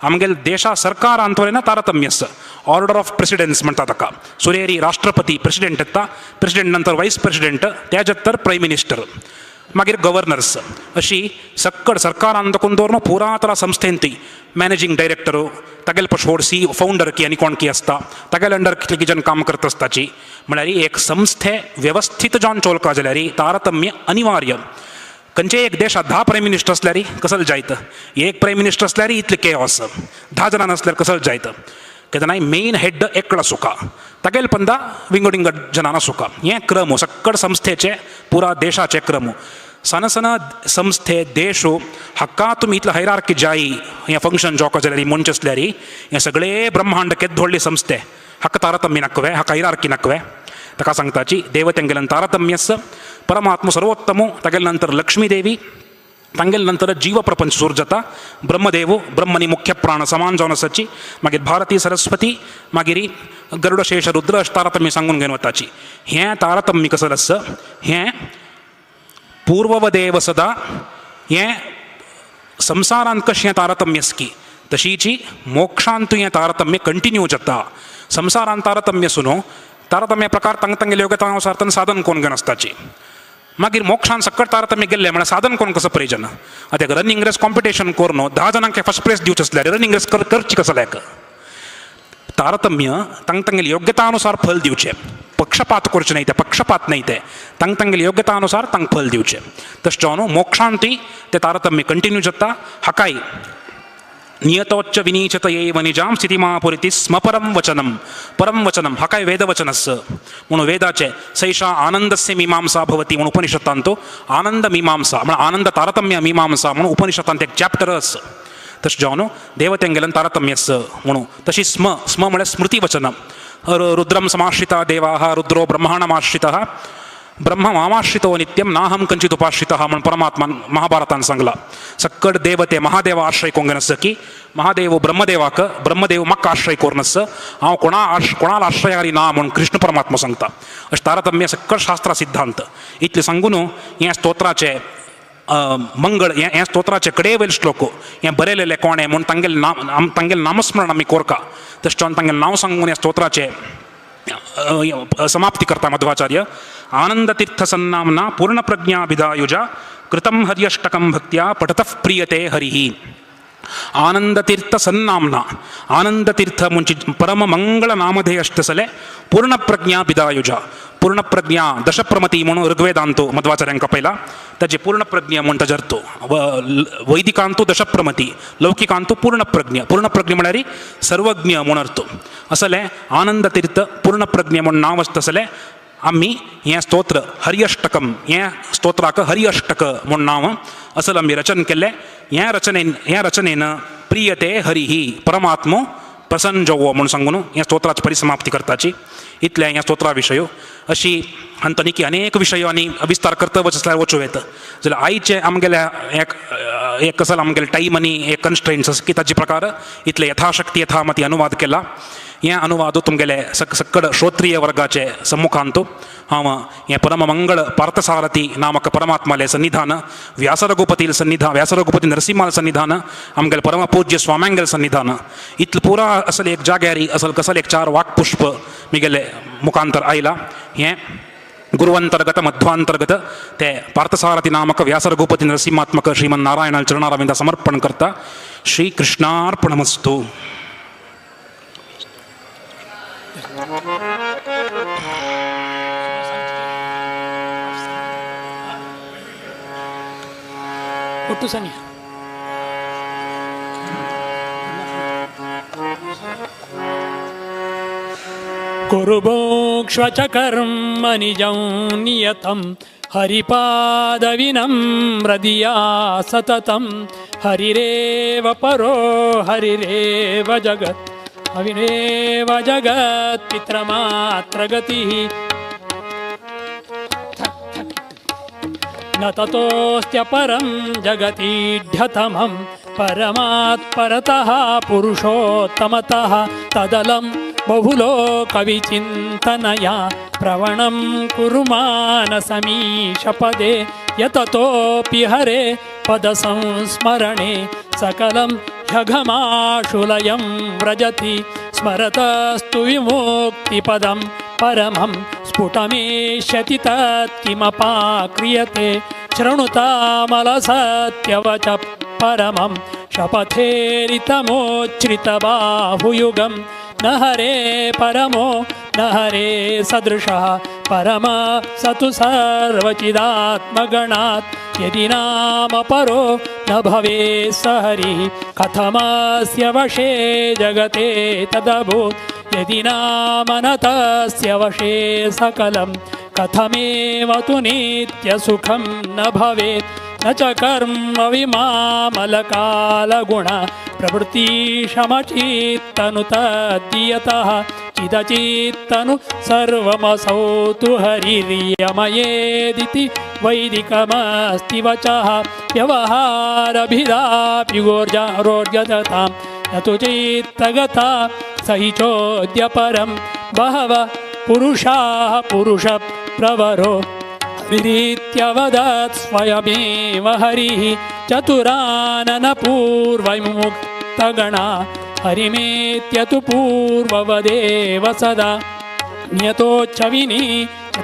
आमगेल देशा सरकार अंतवलेना तारतम्य आसा ऑर्डर ऑफ प्रेसिडेंट्स म्हणटा ताका सुरेरी राष्ट्रपती प्रेसिडेंट येता प्रेसिडेंट नंतर वायस प्रेसिडेंट त्यानंतर प्रायम मिनिस्टर मागीर गव्हर्नर्स अशी सक्कड सरकारान तकून दवरून पुरातरा संस्थेंती मॅनेजिंग डायरेक्टर तागेल पशोड फाउंडर की आनी कोण की आसता तागेल अंडर कितले जन काम करता आसताची म्हळ्यार एक संस्थे व्यवस्थीत जावन चोलका जाल्यार तारतम्य अनिवार्य खंयचे एक देशात 10 प्रायम मिनिस्टर असल्यार कसल जायत एक प्रायम मिनिस्टर असल्यार इतले केओस 10 जाणां असल्यार कसल जायत केदनाय मेन हेड एकला सुका तागेल पंदा विंगड जनांना सुका हें क्रम सक्कड संस्थेचे पुरा देशाचे क्रम सन सन संस्थे देश हक्का तुमी इतलो हैरार्की जायी हें फंक्शन जोका जाल्यार मनच असल्यार हें सगळे ब्रह्मांड केद्दोडली संस्थे हक्क तारतम्य नक्वे हक्क हैरार्की नक्वे ताका सांगताची देवतेंगेलन तारतम्यस परमात्म सर्वोत्तम तागेल नंतर लक्ष्मी देवी तांगेल नंतर जीव प्रपंच सुरू जाता ब्रह्मदेव ब्रह्मनी मुख्य प्राण समान जावन आसाची मागीर भारती सरस्वती मागीर गरुडशेष रुद्र अशें तारतम्य सांगून घेवन वताची हें तारतम्य कसं आसा हें पूर्ववदेव सदा हें संवसारांत कशें तारतम्य आसकी तशीची मोक्षांत हें तारतम्य कंटिन्यू जाता संवसारांत तारतम्य सुनो तारतम्य प्रकार तांगेले योग्यतानुसार तांणे साधन कोण घेवन आसताची मागीर मोक्षान सक्कड तारतम्य गेल्ले म्हळ्यार साधन कोण कसं प्रयोजन आतां रनिंग रेस कॉम्पिटिशन करून 10 जाणांक फर्स्ट प्लेस दिवचे असल्यार रनिंग रेस करची कसल्याक तारतम्य तांगेले योग्यतानुसार फल दिवचे पक्षपात करचे नाही ते पक्षपात नाही ते तांगेले योग्यतानुसार तांकां फल दिवचे तशें जावन मोक्षांती ते तारतम्य कंटिन्यू जाता हाकाय नियतोच्च विनीचत एव निजाम स्थितिमापुरिती स्मपरम वचनम हाकाय वेदवचनस म्हणून वेदाचे सैषा आनंदस्य मीमांसा भवती म्हणून उपनिषदांत आनंद मीमांसा म्हणजे आनंद तारतम्य मीमांसा म्हणून उपनिषदांत एक चॅप्टर आसा तशें जावन देवतेंगेलन तारतम्य आसा म्हणून तशी स्म म्हळ्यार स्मृती वचन रुद्रम समाश्रिता देवाः रुद्रो ब्रह्माणमाश्रितः ब्रह्म मामाश्रितो नित्यम नाहम कंचित उपाश्रितः म्हणून परमात्मान महाभारतान सांगला सक्कड देवते महादेव आश्रय कोंगन आसा की महादेव ब्रह्मदेव म्हाका आश्रय कोरून आसा हांव कोणाला आश्रयारी ना म्हणून कृष्ण परमात्मा सांगता अशें तारतम्य सक्कड शास्त्र सिद्धांत इतले सांगून हें स्तोत्राचे मंगळ हें स्तोत्राचे कडेवेल श्लोक हें बरयलेले कोणे म्हणून तांगेलें नामस्मरण आमी कोरका तशें जावन तांगेलें नांव सांगून ह्या स्तोत्राचे समाप्ति करता मध्वाचार्य आनंदतीर्थ सन्नामना पूर्ण प्रज्ञाभिधायुजा कृतं हर्यष्टकं भक्त्या पठतः प्रियते हरिः आनंदतीर्थ सन्नामना आनंदतीर्थ म्हणजे परम मंगळ नामधेय अष्टसले पूर्ण प्रज्ञा भिदायुजा पूर्ण प्रज्ञा दशप्रमती म्हणून ऋग्वेदांतो मध्वाचार्यांका पहिला त्याचे पूर्ण प्रज्ञा म्हणटा जरतो वैदिकांतो दशप्रमती लौकिकांतो पूर्ण प्रज्ञ म्हळ्यार सर्वज्ञ म्हणून अर्थ असले आनंदतीर्थ पूर्ण प्रज्ञ म्हणून नाव असतसले आम्ही हें स्तोत्र हरिअष्टकम हें स्तोत्राक हरिअष्टक म्हणून नाव असल आमी रचन केल्लें ह्या रचनेन प्रियते हरिही परमात्मो प्रसन्न जावो म्हणून सांगून ह्या स्तोत्राची परिसमाप्ती करताची इतल्या ह्या स्तोत्रा विशय अशी हांतनिकी अनेक विशय आनी विस्तार करता वचल्यार वचूं येता जाल्यार आयचे आमगेल्या एक कसं आमगेले टायम आनी एक कन्स्ट्रेंट्स की ताचे प्रकार इतले यथाशक्ती यथामती अनुवाद केला हें अनुवाद तुमगेले सक्कड श्रोत्रिय वर्गाचे सम्मुखांतू हांव हें परममंगळ पार्थसारथी नामक परमात्माले सन्निधान व्यासरघुपती व्यासरघुपती नरसिंहाल सन्निधान आमगेले परम पूज्य स्वाम्यांगेल सन्निधान इतलं पुरा असल एक जाग्यारी असल कसल एक 4 वाक्पुष्प मिगेले मुखांतर आयला हें गुरुवंतर्गत मध्वांतर्गत ते पार्थसारथी नामक व्यासरघुपती नरसिंहात्मक श्रीमन्नारायण चरणारविंद समर्पण करता श्री कृष्णार्पणमस्तु. ಒಟ್ಟು ಸನಿ कुरुभोक्ष्व च कर्म निजं नियतं हरिपादविनम्रदिया सततं हरिरेव परो हरिरेव जगत् हरिरेव जगत् पित्रमात्रगतिः न ततोऽस्त्यपरं जगतीढ्यतमं परमात्परतः पुरुषोत्तमतः तदलं बहुलोकविचिन्तनया प्रवणं कुरु मानसमीशपदे यततोऽपि हरे पदसंस्मरणे सकलं ह्यघमाशुलयं व्रजति स्मरतस्तु विमुक्तिपदं परमं स्फुटमेष्यति तत्किमपाक्रियते शृणुतामलसत्यवच परमं शपथेरितमोच्छ्रितबाहुयुगं न हरे परमो न हरे सदृशः परम स तु सर्वचिदात्मगणात् यदि नाम परो न भवेत् स हरिः कथमस्य वशे जगते तदभूत् यदि नाम न तस्य वशे सकलं कथमेव तु नित्यसुखं न भवेत् न च कर्म विमामलकालगुण प्रवृत्तिशमचित्तनु तद्दीयतः चिदचित्तनु सर्वमसौ तु हरिर्यमयेदिति वैदिकमस्ति वचः व्यवहारभिदापि गोर्जरोर्गतां न तु चित्तगता स हि चोद्यपरं बहवः पुरुषाः पुरुषप्रवरो हरिरित्यवदत् स्वयमेव हरिः चतुराननपूर्वमुक्तगणा हरिमेत्यतु पूर्ववदेव सदा नियतोच्छविनी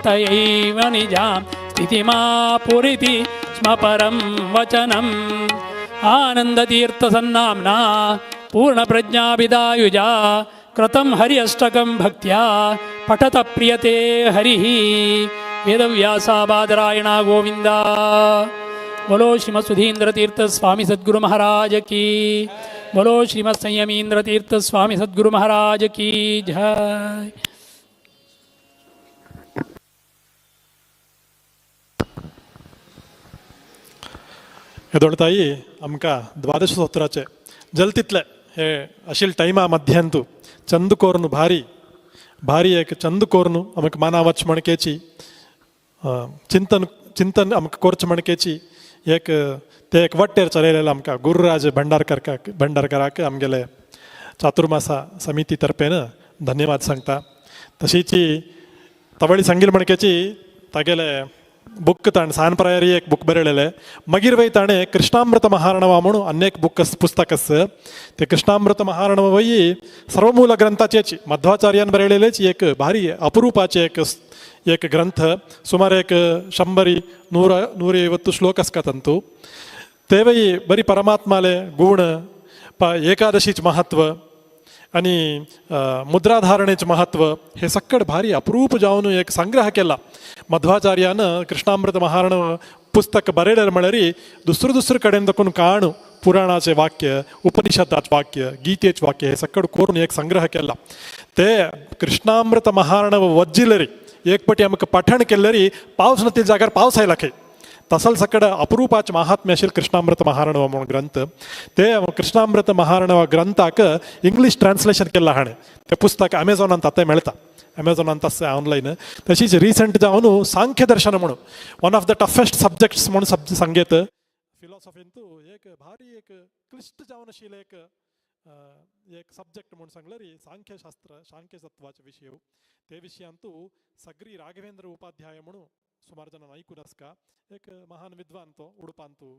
तयैव निजां स्थितिमापुरिति स्म परं वचनम् आनन्दतीर्थसन्नाम्ना पूर्णप्रज्ञाभिदायुजा कृतं हरि अष्टकं भक्त्या पठत प्रियते हरिः वेदव्यासाबादरायण गोविंद. बोलो श्रीमद सुधींद्र तीर्थ स्वामी सद्गुरु महाराज की. बोलो श्रीमद संयमींद्र तीर्थ स्वामी सद्गुरु महाराज की जय. येदोळताई आमकां द्वादश स्तोत्राचे जलतितले हे आशिल्ले टायमा मध्यांतू चंद कोरून भारी एक चंद कोरून आमकां माना वच म्हणकेची चिंतन आमकां करचे म्हणकेची एक ते एक वट्टेर चलयलेले आमकां गुरुराज भंडारकराक आमगेले चातुर्मासा समिती तर्फेन धन्यवाद सांगता. तशीच तवळी सांगिल म्हणकेची तागेले बुक ताण सानप्रायरी एक बुक बरयलेले मागीर वय ताणें कृष्णामृत महारणवा म्हणून अन्य बुक पुस्तक ते कृष्णामृत महारणव वयी सर्वमूल ग्रंथाचेची मध्वाचार्यान बरयलेलेच एक भारी अपरूपाचे एक ग्रंथ सुमार एक 100-150 श्लोक आसतात तातूंत ते वयी बरी परमात्माले गुण एकादशीच महत्व आणि मुद्राधारणेचे महत्व हे सक्कड भारी अप्रूप जावन एक संग्रह केला. मध्वाचार्यान कृष्णामृत महारण पुस्तक बरयलें म्हळ्यार दुसरे कडेन देखून काण पुराणाचे वाक्य उपनिषदाचे वाक्य गीतेचे वाक्य हे सक्कड करून एक संग्रह केला. ते कृष्णामृत महारण वज्जिलरी एक पटी आमकां पठण केल्लरी पावस नातिल्या जाग्यार पावस आयला खंय तसल सकड अपरूपाचे महात्म्य आशिल्ले कृष्णामृत महारणव म्हणून ग्रंथ. ते कृष्णामृत महारणव ग्रंथाक इंग्लीश ट्रान्सलेशन केला हाणें. ते पुस्तक अमेझॉनांत आतां मेळटा अमेझॉनांत आसा ऑनलायन. तशीच रिसंट जावन सांख्य दर्शन म्हणून one of the toughest subjects म्हणून सांगेत फिलॉसॉफींतू एक भारी एक क्लिश्ट जावन आशिल्लें एक एक सब्जेक्ट म्हणून सांगल्यार सांख्यशास्त्र सांख्यतत्वाचे विशय ते विशयांतू सग्री राघवेंद्र उपाध्याय म्हणून सुमार जणांना ऐकून आसका एक महान विद्वान तो उडपांतू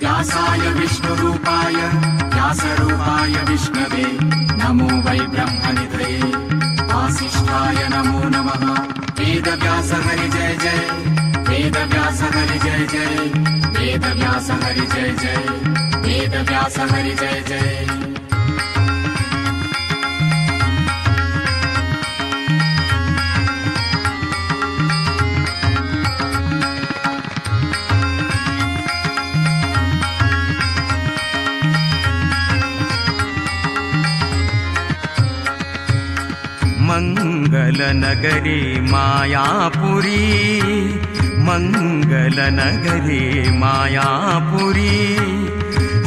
व्यासाय विष्णुरूपाय व्यासरूपाय विष्णवे नमो वै ब्रह्मनिधये वासिष्ठाय नमो नमः वेदव्यास हरि जय जय वेदव्यास हरि जय जय वेदव्यास हरि जय जय वेदव्यास हरि जय जय मंगलनगरी मायापुरी मंगलनगरी मायापुरी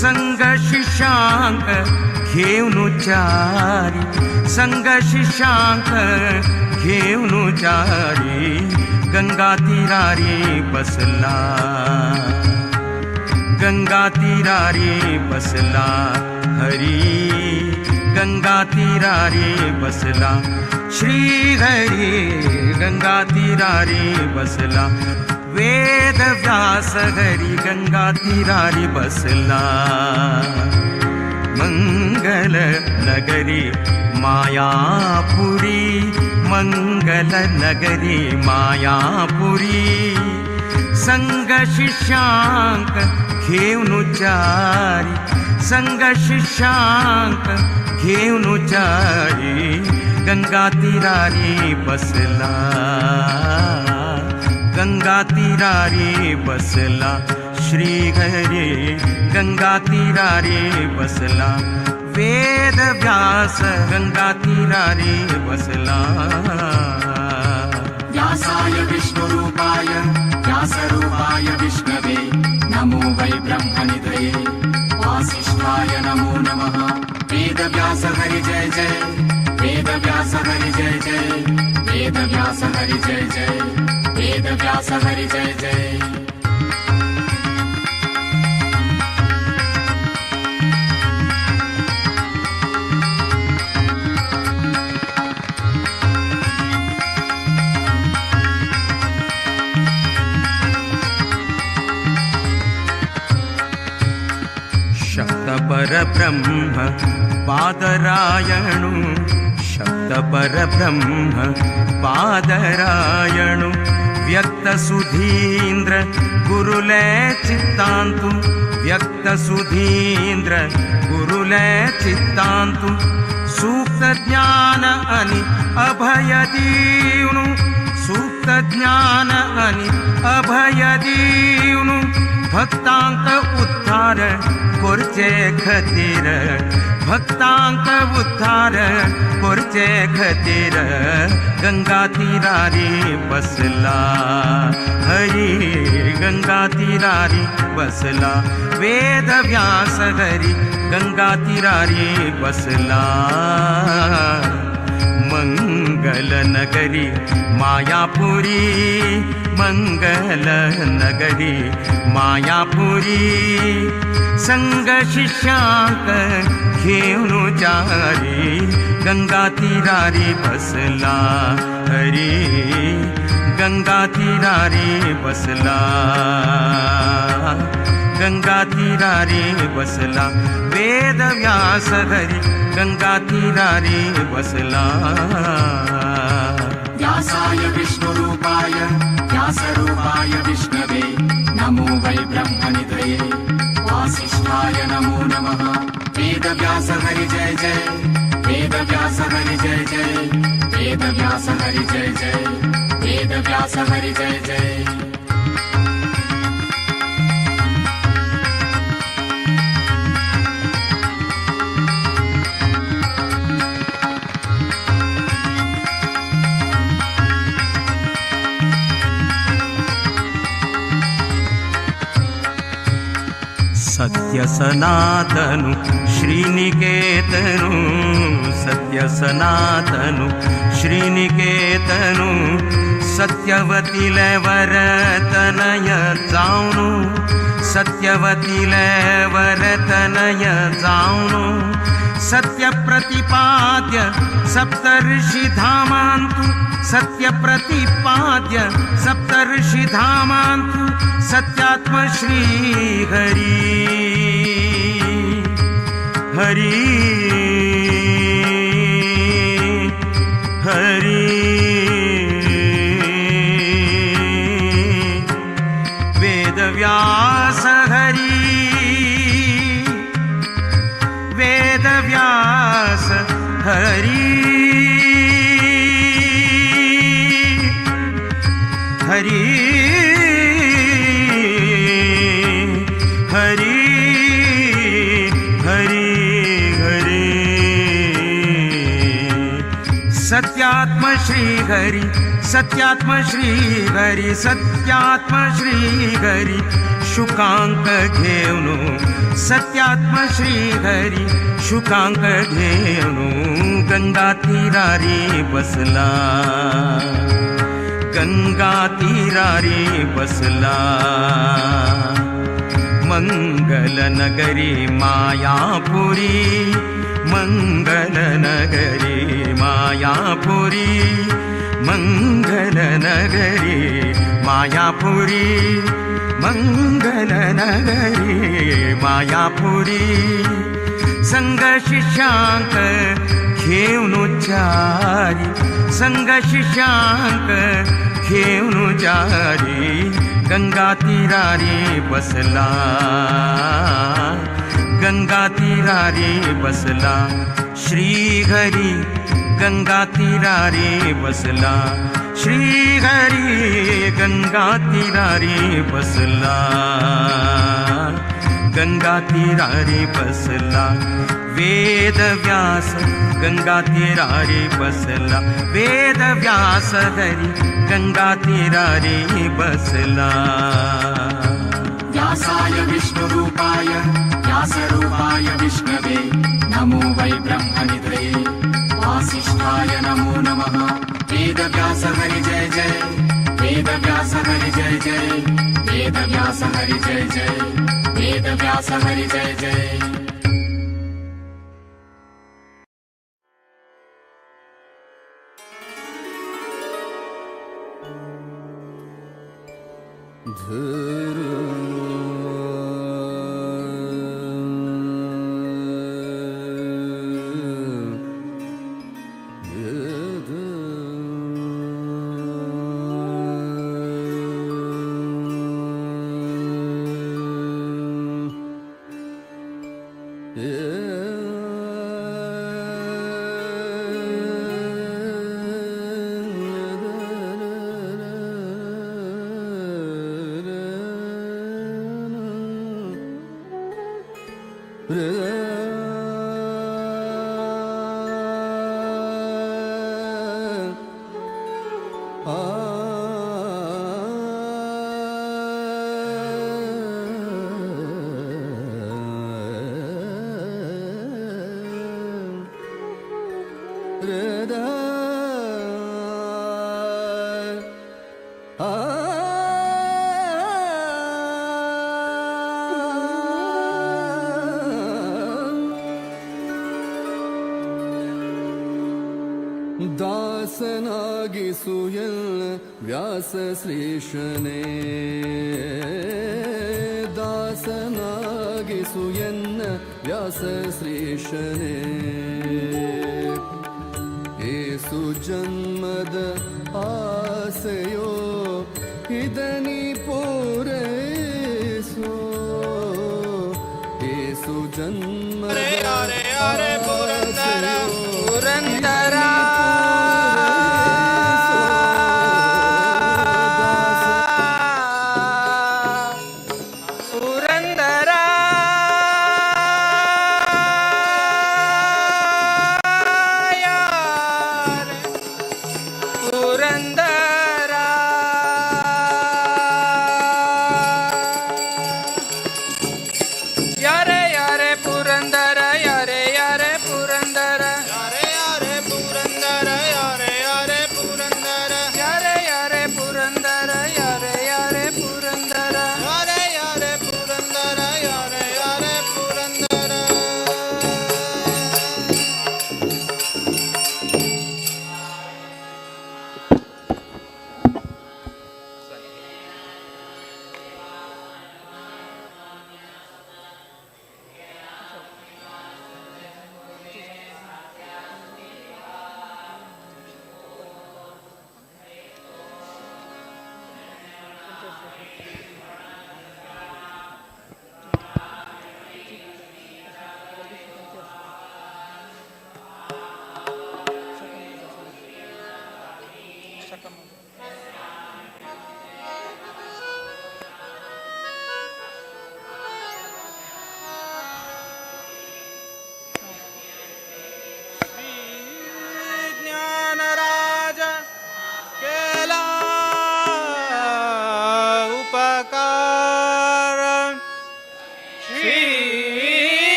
संग शिशांक घेऊन चारी संग शिशांक घेऊन चारी गंगा तीरारी बसला गंगा तीरारी बसला हरी गंगा तीरारी बसला श्री हरी गंगा तीरारी बसला वेद व्यास हरी गंगा तीरारी बसला मंगल नगरी मायापुरी मंगल नगरी मायापुरी संग शिशांक घेऊन चारी संग शिशांक घेऊन चारी गंगा तीरारी बसला गंगा तीरारी बसला श्री हरी गंगा तीरारी बसला वेद व्यास गंगा तीरारी बसला व्यासाय विष्णुरूपाय व्यासरूपाय विष्णवे नमो वै ब्रह्मनिधये वासिष्ठाय नमो नमः वेदव्यास हरि जय जय वेदव्यास हरि जय जय वेदव्यास हरि जय जय वेदव्यास हरि जय जय शब्द परब्रह्म पादरायणु शब्द परब्रह्म पादरायणु व्यक्त सुधींद्र गुरुले चित्तांतु व्यक्त सुधींद्र गुरुले चित्तांतु सूक्त ज्ञान अनि अभय दीवनु सूक्त ज्ञान अनि अभय दीवनु भक्तांक उद्धार कोरचे खतीर भक्तांक उद्धार कोरचे खतीर गंगा तीरारी बसला हरी गंगा तीरारी बसला वेद व्यास हरी गंगा तीरारी बसला मंगल नगरी मायापुरी मंगल नगरी मायापुरी संग शिष्यांक घेऊन चारी गंगा तीरारी बसला हरी गंगा तीरारी बसला गंगा तीरारी बसला वेद व्यास हरी गंगा तीरारी बसला व्यासाय विष्णुरूपाय व्यासरूपाय विष्णवे नमो वै ब्रह्मनिधये वासिष्ठाय नमो नमः वेदव्यास हरि जय जय वेदव्यास हरि जय जय वेदव्यास हरि जय जय वेदव्यास हरि जय जय सत्य सनातनु श्रीनिकेतनु सत्य सनातनु श्रीनिकेतनु सत्यवतीले वरतनय जावनु सत्यवतीले वरतनय जावनु सत्य प्रतिपाद्य सप्तर्षि धामान्तु सत्य प्रतिपाद्य सप्तर्षि धामान्तु सत्यात्म श्री हरि हरि हरि वेद व्यास हरि वेद व्यास हरि हरि हरि हरि हरि सत्यात्म श्री हरि सत्यात्म श्री हरि सत्यात्म श्री हरि शुकांक घेवनु सत्यात्म श्री हरि शुकांक घेवनु गंगा तीरारी बसला गंगा तीरारी बसला मंगल नगरी मायापुरी मंगल नगरी मायापुरी मंगल नगरी मायापुरी मंगल नगरी मायापुरी संग शिष्यांक घेऊन चारी संग शिष्यांक घेऊन जारी गंगा तीरारी बसला गंगा तीरारी बसला श्री हरि गंगा तीरारी बसला श्री हरि गंगा तीरारी बसला गंगा तीरारी बसला वेद व्यास गंगा तीरारी बसला वेद व्यास हरि गंगा तीरारी बसला व्यासाय विष्णुरूपाय व्यासरूपाय विष्णवे नमो वै ब्रह्मनिधये वासिष्ठाय नमो नमः वेद व्यास हरि जय जय वेद व्यास हरि जय जय वेद व्यास हरि जय जय वेद व्यास हरि जय जय ದಾಸನಾಗಿಸುಯಲ್ ವ್ಯಾಸ ಶ್ರೇಷ್ಠನೇ ದಾಸನಾಗಿಸುಯನ್ನ ವ್ಯಾಸ ಶ್ರೇಷ್ಠನೇ ಏಸು ಜನ್ಮದ ಆಸೆಯೋ ಇದನಿ ಪೂರೈಸೋ ಏಸು ಜನ್ಮದ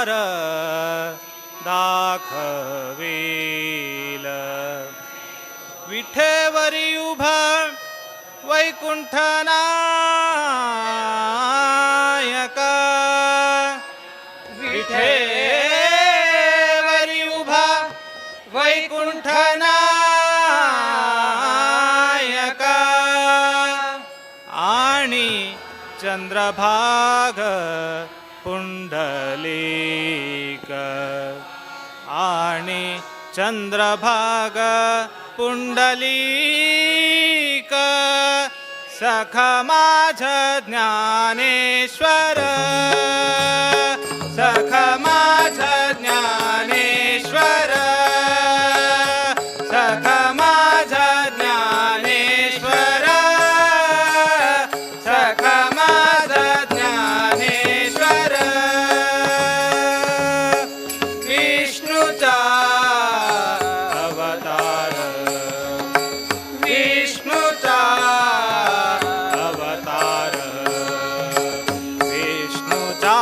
अवतार दाखवेल. विठेवरी उभा वैकुंठ नायक, विठेवरी उभा वैकुंठ नायक. आणि चंद्रभाग पुंडलिक, आणि चंद्रभाग पुंडलिक. सख माझ ज्ञानेश्वर, सख माझ ज्ञानेश्वर, सख माझ ज्ञानेश्वर, सख माझ ज्ञानेश्वर. विष्णूचा अवतार, विष्णूचा अवतार, विष्णूचा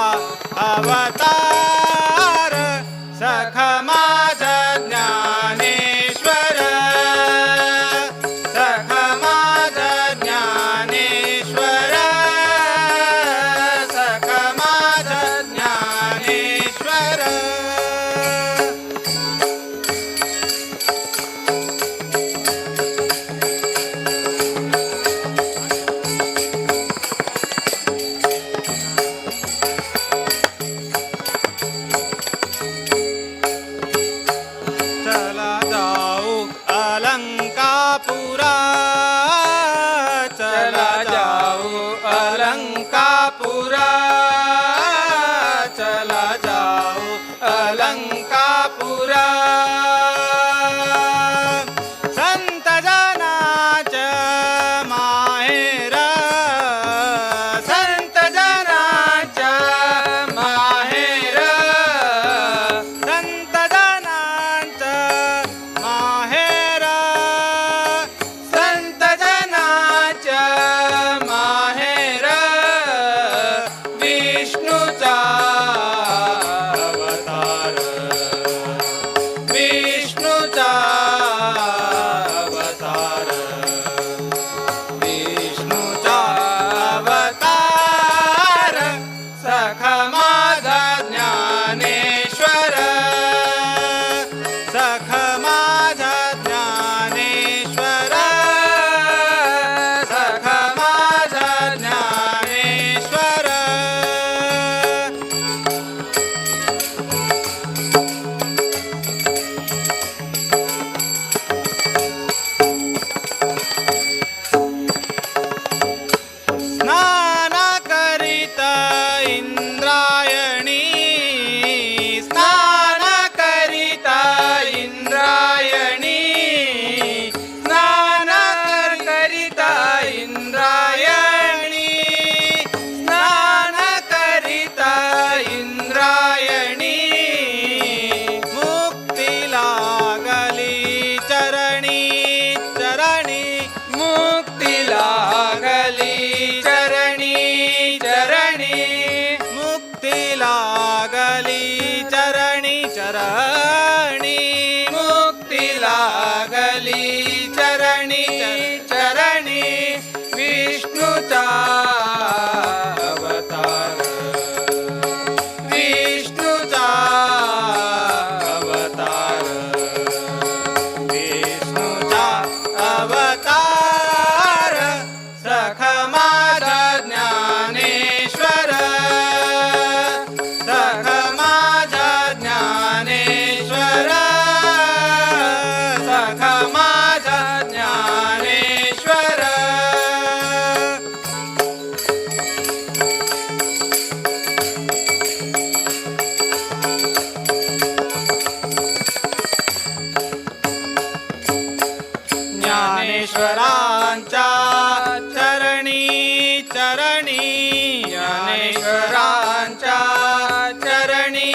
अवतार. सख माझ ज्ञानेश्वर, सख माझ ज्ञानेश्वर, सख माझ ज्ञानेश्वर. चला जाऊ अलंकापुरा, चला जाऊ अलंकापुरा, चला जाऊ अलंकापुरा. संत जनाच माहेर, संत जनाच माहेर, संत जनाच माहेर, संत जनाच माहेर. विष्णूचा अवतार, विष्णूचा अवतार, विष्णूचा अवतार. सख माझ ज्ञानेश्वर, सख माझ ज्ञानेश्वर, सख माझ ज्ञानेश्वर. स्नान करिता इंद्रायणी, स्नान करिता इंद्रायणी, स्नान करिता इंद्रायणी, स्नान करिता इंद्रायणी. मुक्ती लागली चरणी, चरणी मुक्ती लागली चरणी, चरणी मुक्ती लागली चरणी, चरणी मुक्ती लागली चरणी, चरणी. विष्णूचा अवतार, विष्णूचा अवतार, विष्णूचा अवतार. सख माझ ज्ञानेश्वर, सख माझ ज्ञानेश्वर, सख माझ ज्ञानेश्वर. ज्ञानेश्वरांच्या चरणी, चरणी ज्ञानेश्वरांच्या चरणी,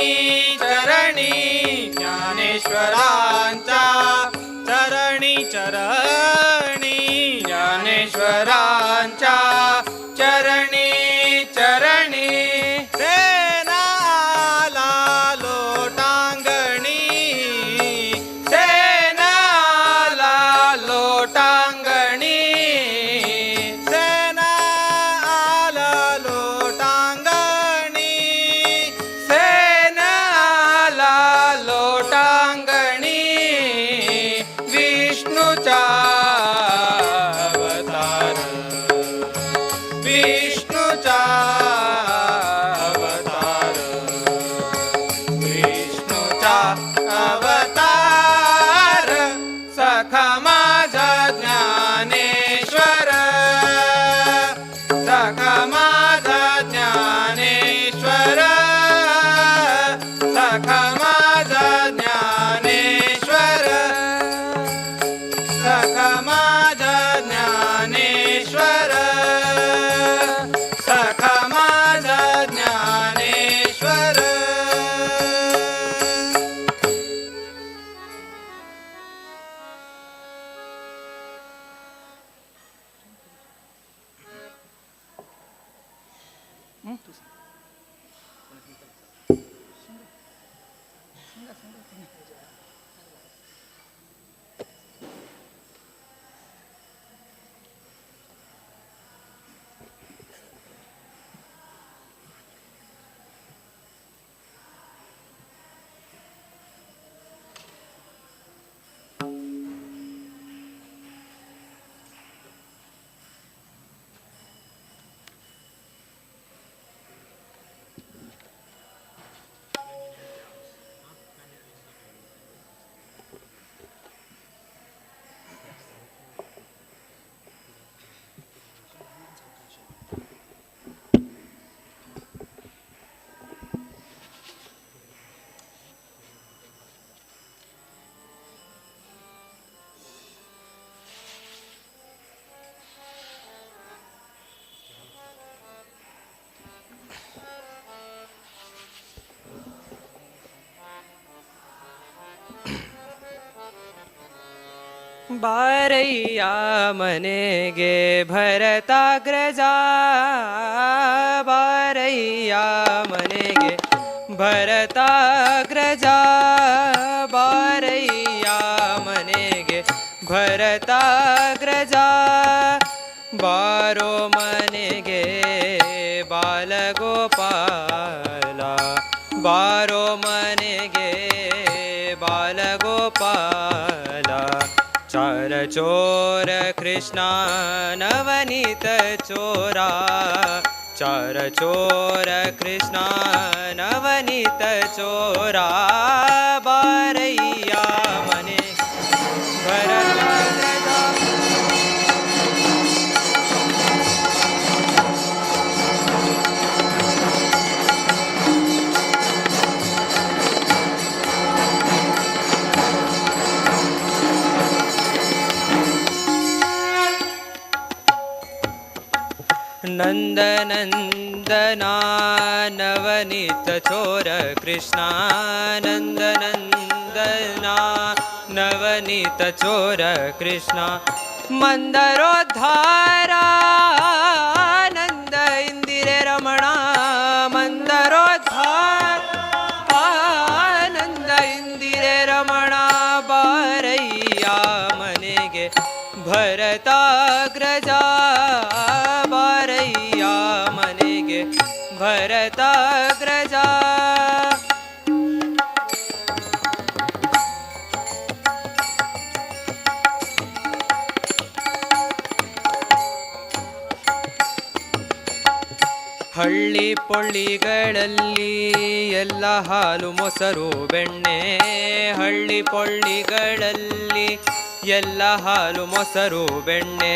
चरणी ज्ञानेश्वरांच्या चरणी, चरणी ज्ञानेश्वरांच्या चरणी, चरणी. सेना आला ಬಾರಯ್ಯ ಮನೆಗೆ ಭರತಾಗ್ರಜ, ಬಾರಯ್ಯ ಮನೆಗೆ ಭರತಾಗ್ರಜ, ಬಾರಯ್ಯ ಮನೆಗೆ ಭರತಾಗ್ರಜ, ಬಾರೋ ಮನೆಗೆ ಬಾಲಗೋಪಾಲ, ಬಾರೋ ಮನೆಗೆ ಬಾಲಗೋಪಾಲ, चार चोर कृष्णा नवनीत चोरा, चार चोर कृष्णा नवनीत चोरा, बारैया मने भरताग्रजा, नंदनंदना नवनीत चोर कृष्णा, नंदनंदना नवनीत चोर कृष्णा, मंदरोद्धारा नंद इंदिरे रमणा, मंदरोद्धार आनंद इंदिरे रमणा, बारैया मनेगे भरताग्रजा, बारैया मनेगे भरताग्रजा, ಹಳ್ಳಿ ಪೊಳ್ಳಿಗಳಲ್ಲಿ ಎಲ್ಲ ಹಾಲು ಮೊಸರು ಬೆಣ್ಣೆ, ಹಳ್ಳಿ ಪೊಳ್ಳಿಗಳಲ್ಲಿ ಎಲ್ಲ ಹಾಲು ಮೊಸರು ಬೆಣ್ಣೆ,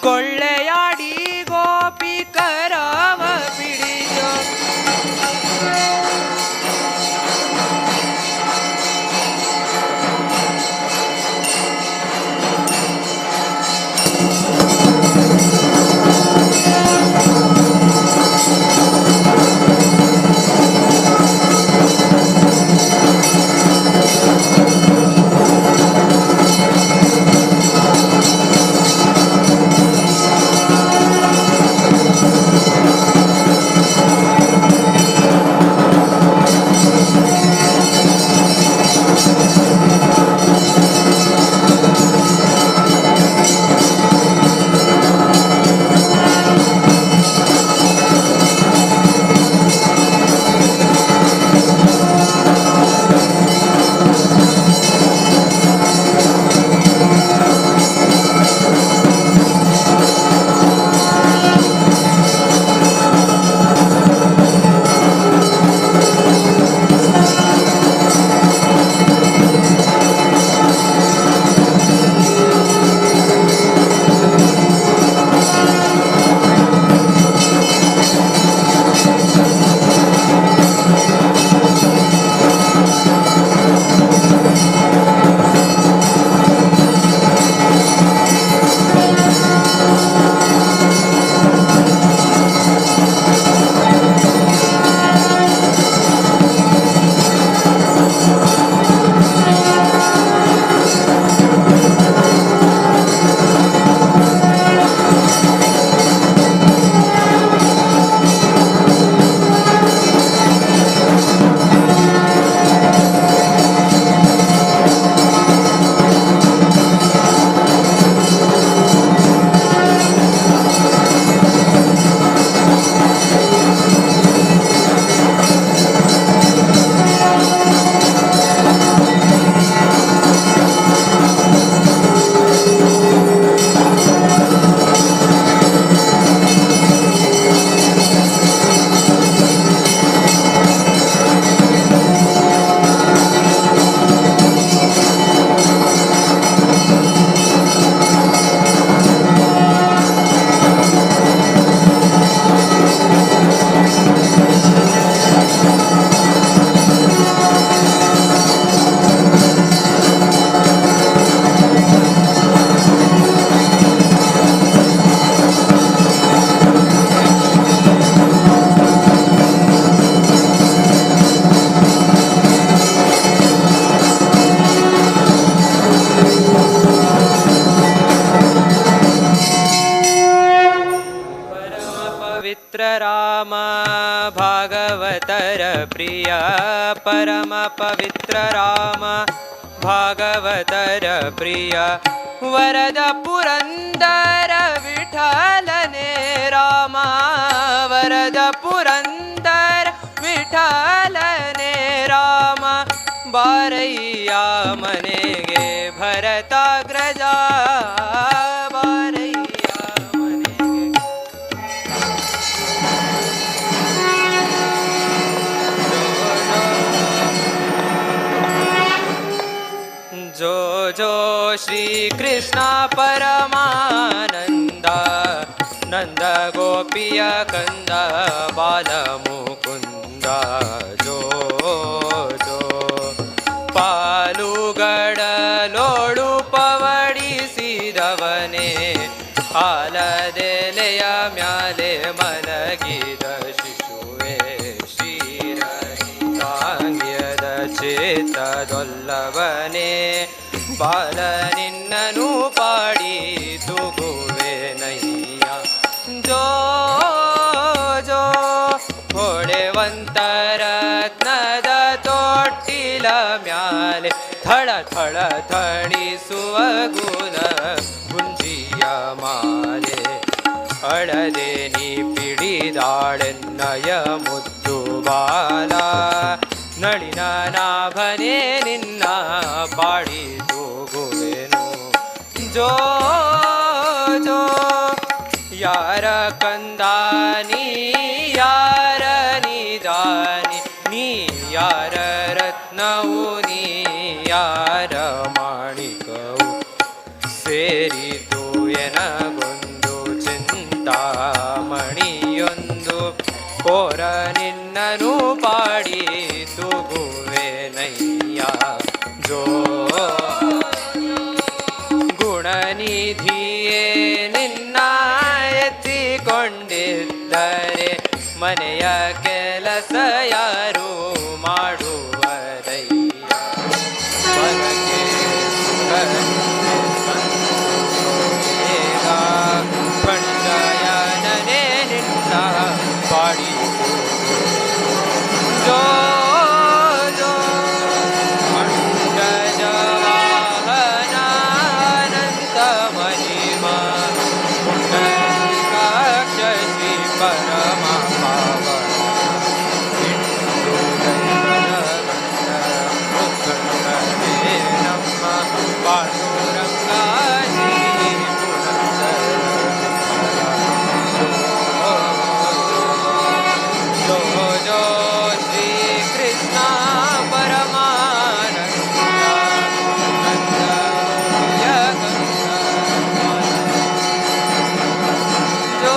ಕೊಳ್ಳೆಯಾಡಿ ಗೋಪಿಕರಾವ ಬಿಡಿಯೋ, प्रिय परम पवित्र राम भागवतर प्रिय वरद पुरंदर विठ्ठलने राम वरद पुरंदर विठ्ठलने राम बारैया मनेगे भरताग्रजा बारैया मनेगे जो जो श्री कृष्ण परमानंद नंद गोपिय कंद बाल मुकुंद जो जो ಪಾಲುಗಡಲೋಡು ಪವಡಿಸಿದವನೇ ಆಲದೆಲೆಯ ಮ್ಯಾಲೆ ಮಲಗಿದ ಶಿಶುವೆ ಶ್ರೀರಹಿತಾಂಗ್ಯದ ಚೇತದೊಲ್ಲವನೇ ಬಾಲ ನಿನ್ನನು ಪಾಡಿ ತುಗುವೆ ನಯ್ಯ ಜೋ ಜೋ ಹೊಳೆವಂತರತ್ನದ ತೊಟ್ಟಿಲ ಮ್ಯಾಲೆ ಥಳ ಥಳ ಥಳಿಸುವ ಗುಲ ಗುಂಜಿಯ ಮಾಲೆ ಅಳದೆ ನೀ ಪಿಡಿದಾಳೆನ್ನಯ ಮುದ್ದು ಬಾಲ ನಳಿನ ನಾಭನೇ ನಿನ್ನ ಪಾಡಿ ತೂಗುವೆನು ಜೋ ಜೋ ಯಾರ ಕಂದಾನಿ ಯಾರ ನಿದಾನಿ ನೀ ಯಾರ ರತ್ನವು ನೀ ಯಾರ ಮಾಣಿಕವು ಸೇರಿತು ಎನಗೊಂದು ಚಿಂತಾಮಣಿಯೊಂದು ಕೋರ ನಿನ್ನನು ಪಾಡಿ ತೂಗುವೆ ನಯ್ಯ ಜೋ ಗುಣನಿಧಿಯೇ ನಿನ್ನ ಎತ್ತಿಕೊಂಡಿದ್ದರೆ ಮನೆಯ ಕೆಲಸ ಯಾರು ಮಾಡುವರಯ್ಯ ಬಲಕೆ ಸುಖ ಪಂಡಯನೇ ನಿನ್ನ ಪಾಡಿ ಜೋ ಜೋ ಪಂಡಜ ವಾಹನಾನಂದ ಮಹಿಮಾ ಪುಂಡರೀಕಾಕ್ಷ ಶ್ರೀ ಪರಮ ಪಾವನ ಇಂದು ಗಂಗನೇ ನಮ್ಮ ಪಾಂಡುರಂಗ ಶ್ರೀ ಜೋ ಜೋ ಶ್ರೀ ಕೃಷ್ಣ ಪರಮಾನಂದ ನಂದ ಜೋ